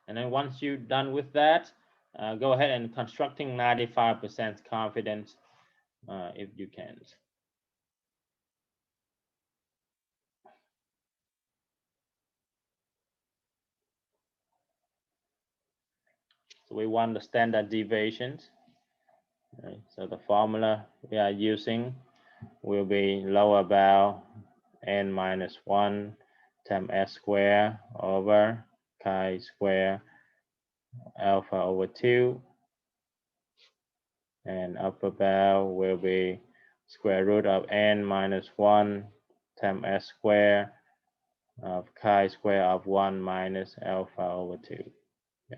And then once you're done with that, go ahead and constructing 95% confidence if you can. So we want the standard deviations. Right? So the formula we are using will be lower bound n minus 1 times s squared over chi square alpha over 2, and upper bound will be square root of n minus 1 times s squared of chi square of 1 minus alpha over 2. Yeah.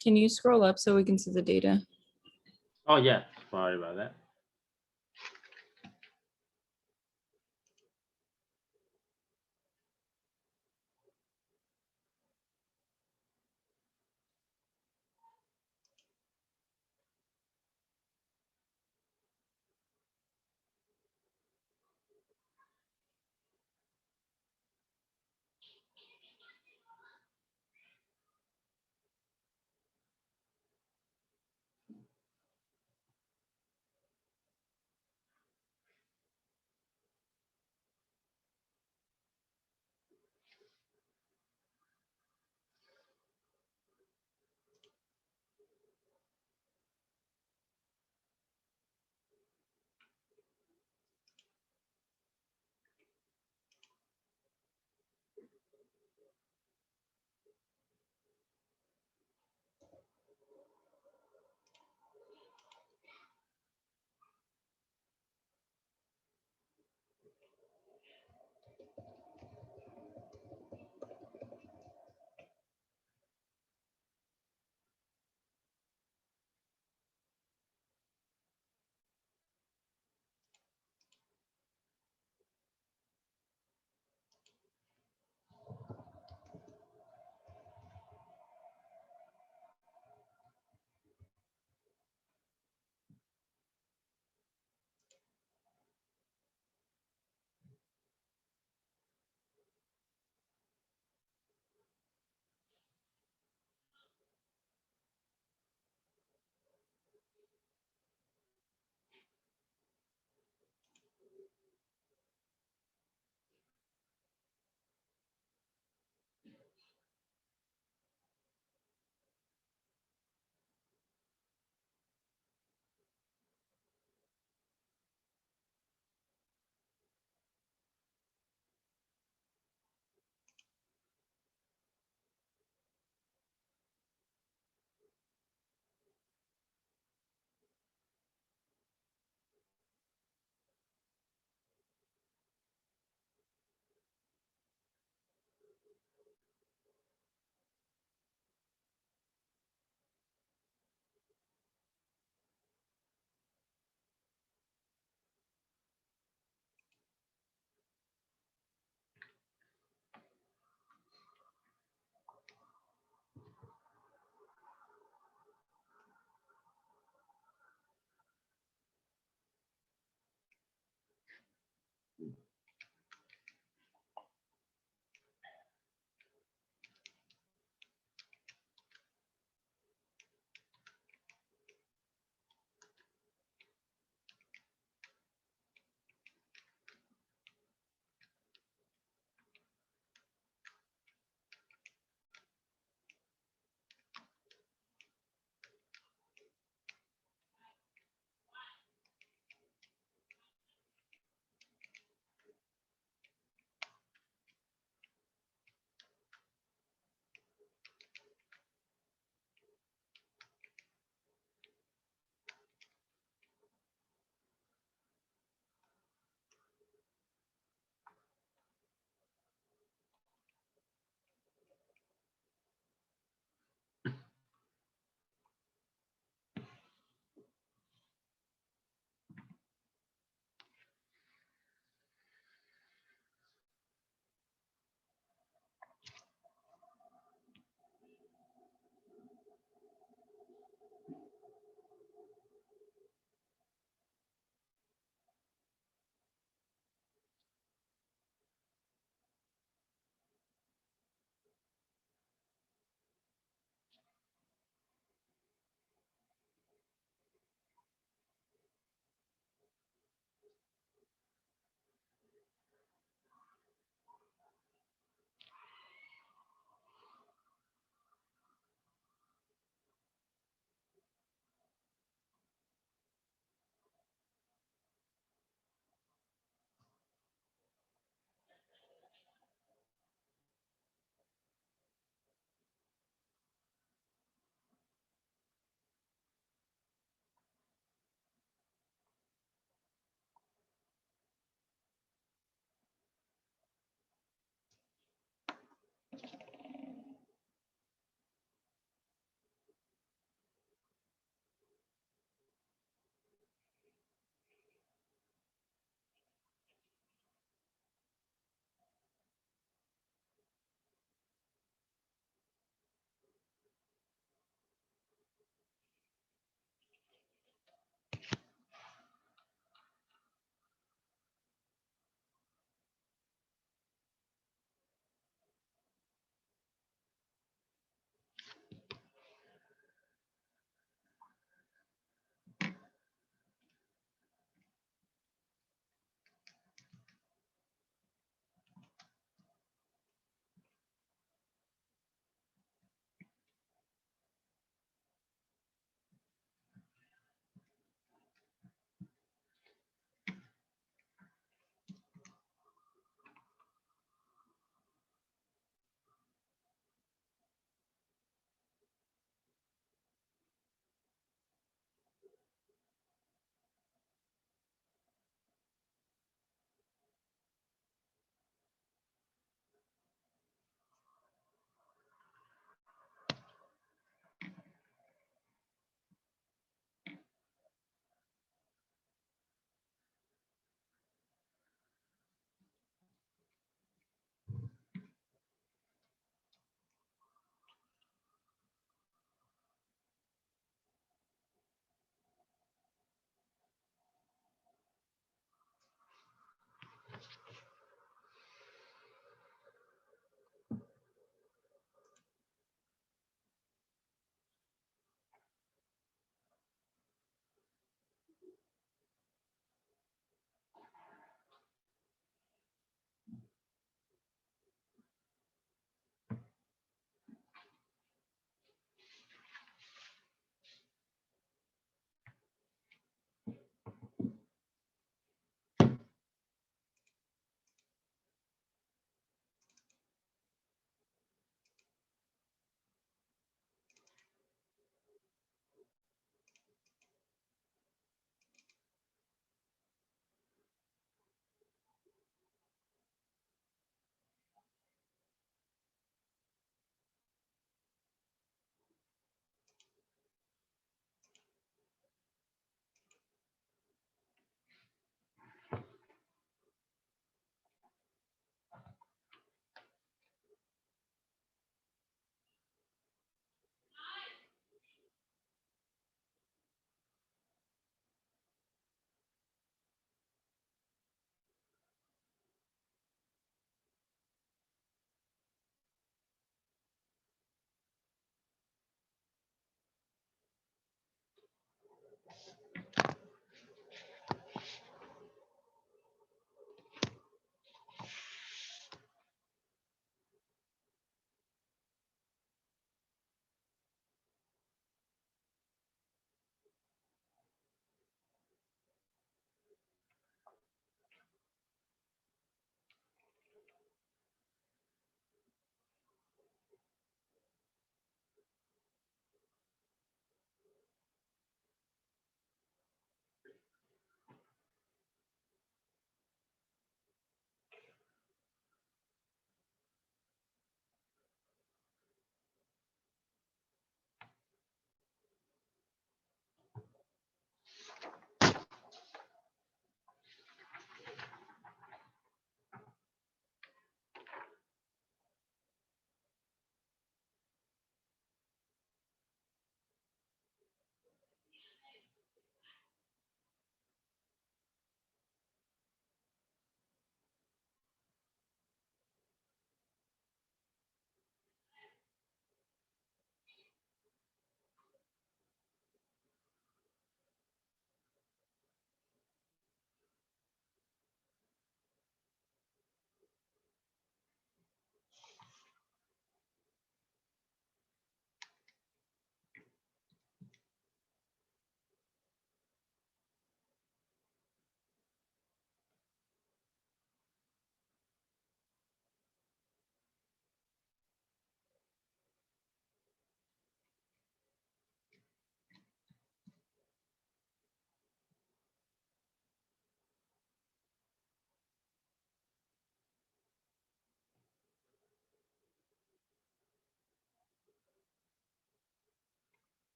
Can you scroll up so we can see the data? Oh yeah, sorry about that.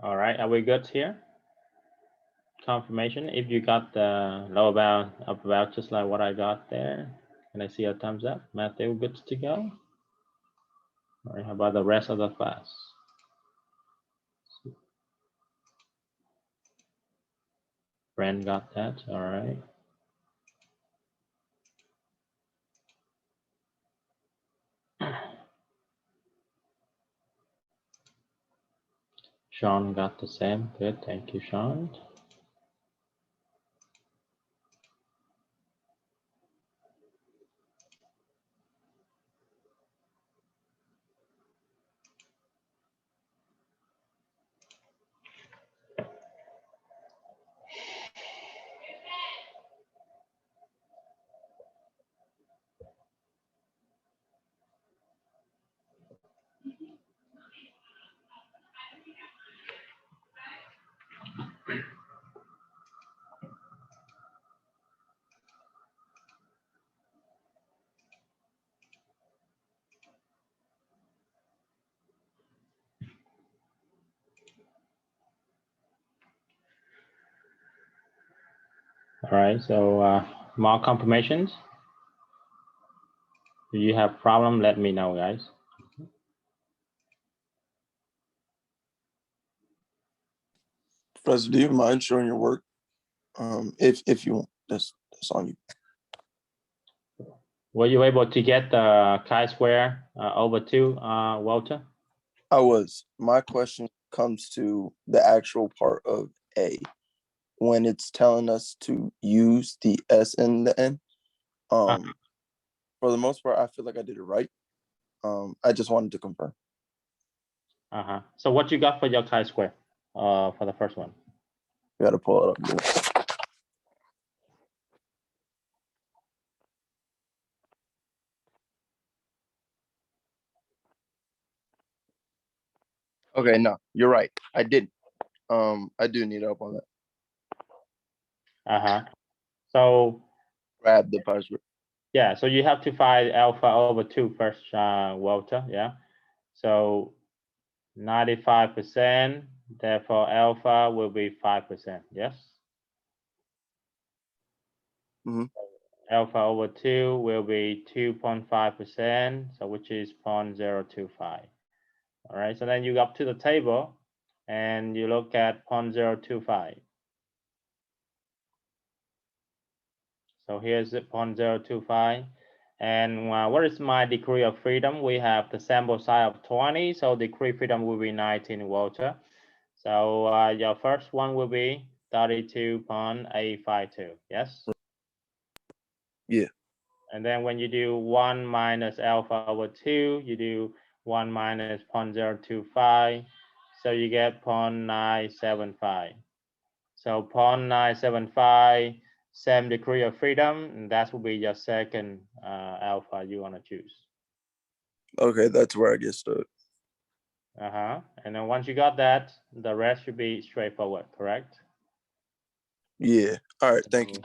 All right, are we good here? Confirmation, if you got the lower bound, upper bound, just like what I got there. Can I see a thumbs up? Matthew, good to go? All right, how about the rest of the class? Brand got that, all right. Sean got the same, good, thank you, Sean. All right, so more confirmations. If you have problem, let me know, guys. Professor, do you mind showing your work? If you want, that's on you. Were you able to get the chi-square over 2, Walter? I was. My question comes to the actual part of A, when it's telling us to use the S and the N. For the most part, I feel like I did it right. I just wanted to confirm. So what you got for your chi-square for the first one? You gotta pull it up. Yeah. Okay, no, you're right. I didn't. I do need help on that. So Grab the password. yeah, so you have to find alpha over 2 first, Walter. Yeah. So 95%, therefore alpha will be 5%. Yes. Mhm. Alpha over 2 will be 2.5%, so which is 0.025. All right, so then you go up to the table and you look at 0.025. So here's the 0.025. And what is my degree of freedom? We have the sample size of 20, so degree of freedom will be 19, Walter. So your first one will be 32.852, yes? Yeah. And then when you do 1 minus alpha over 2, you do 1 minus 0.025, so you get 0.975. So 0.975, same degree of freedom, and that will be your second alpha you want to choose. Okay, that's where I get stuck. And then once you got that, the rest should be straightforward, correct? Yeah. All right. Thank you.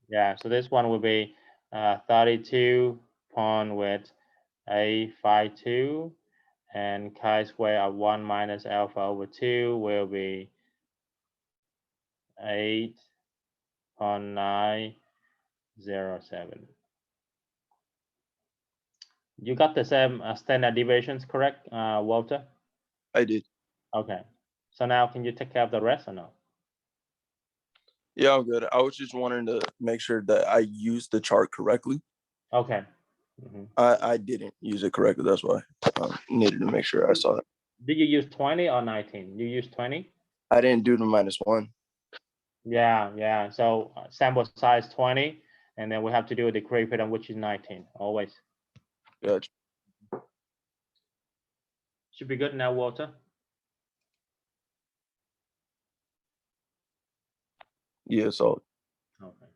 Yeah. So this one will be 32 with 852, and chi-square of 1 minus alpha over 2 will be 8.907. You got the same standard deviations, correct, Walter? I did. Okay. So now can you take care of the rest or no? Yeah, I'm good. I was just wanting to make sure that I used the chart correctly. Okay. I didn't use it correctly. That's why I needed to make sure I saw it. Did you use 20 or 19? You used 20? I didn't do the -1. Yeah. So sample size 20, and then we have to do a degree of freedom, which is 19, always. Gotcha. Should be good now, Walter. Yeah, so Okay.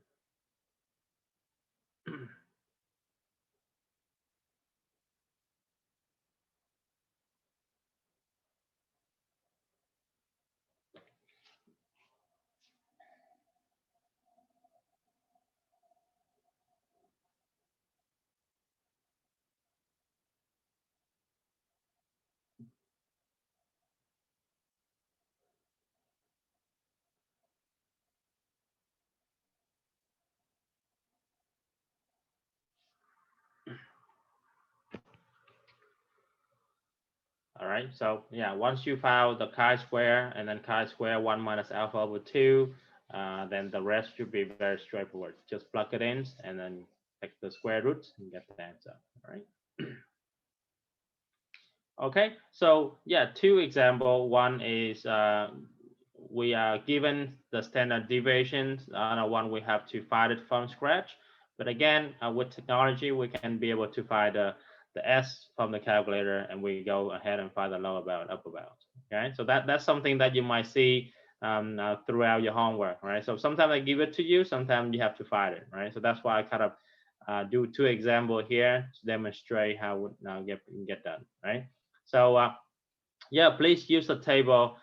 right? So yeah, once you found the chi-square and then chi-square 1 minus alpha over 2, then the rest should be very straightforward. Just plug it in and then take the square root and get the answer, right? Okay, so yeah, 2 example. One is we are given the standard deviations. Another one we have to find it from scratch. But again, with technology, we can be able to find the S from the calculator, and we go ahead and find the lower bound, upper bound. Okay, so that's something that you might see throughout your homework, right? So sometimes I give it to you, sometimes you have to find it, right? So that's why I kind of do 2 examples here to demonstrate how it get done, right? So yeah, please use the table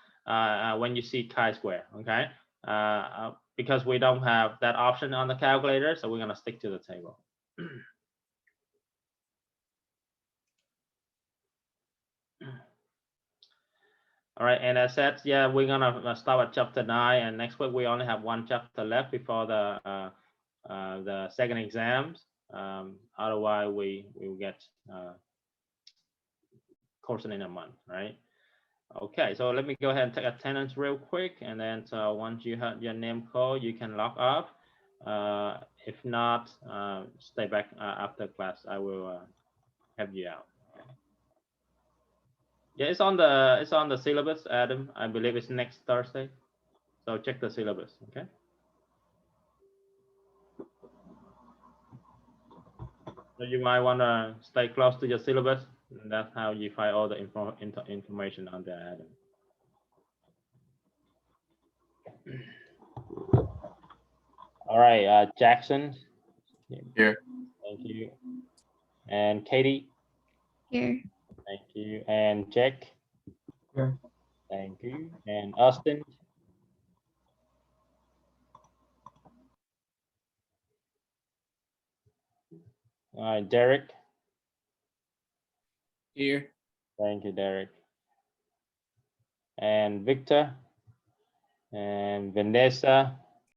when you see chi-square, okay? Because we don't have that option on the calculator, so we're gonna stick to the table. All right, and as said, yeah, we're gonna start at chapter 9, and next week we only have 1 chapter left before the second exams. Otherwise, we will get course in a month, right? Okay, so let me go ahead and take attendance real quick, and then so once you have your name called, you can log off. If not, stay back after class. I will help you out. Yeah, it's on the syllabus, Adam. I believe it's next Thursday. So check the syllabus, okay? So you might want to stay close to your syllabus. And that's how you find all the information on there, Adam. All right, Jackson. Here. Thank you. And Katie. Here. Thank you. And Jack. Here. Thank you. And Austin. All right, Derek. Here. Thank you, Derek. And Victor. And Vanessa.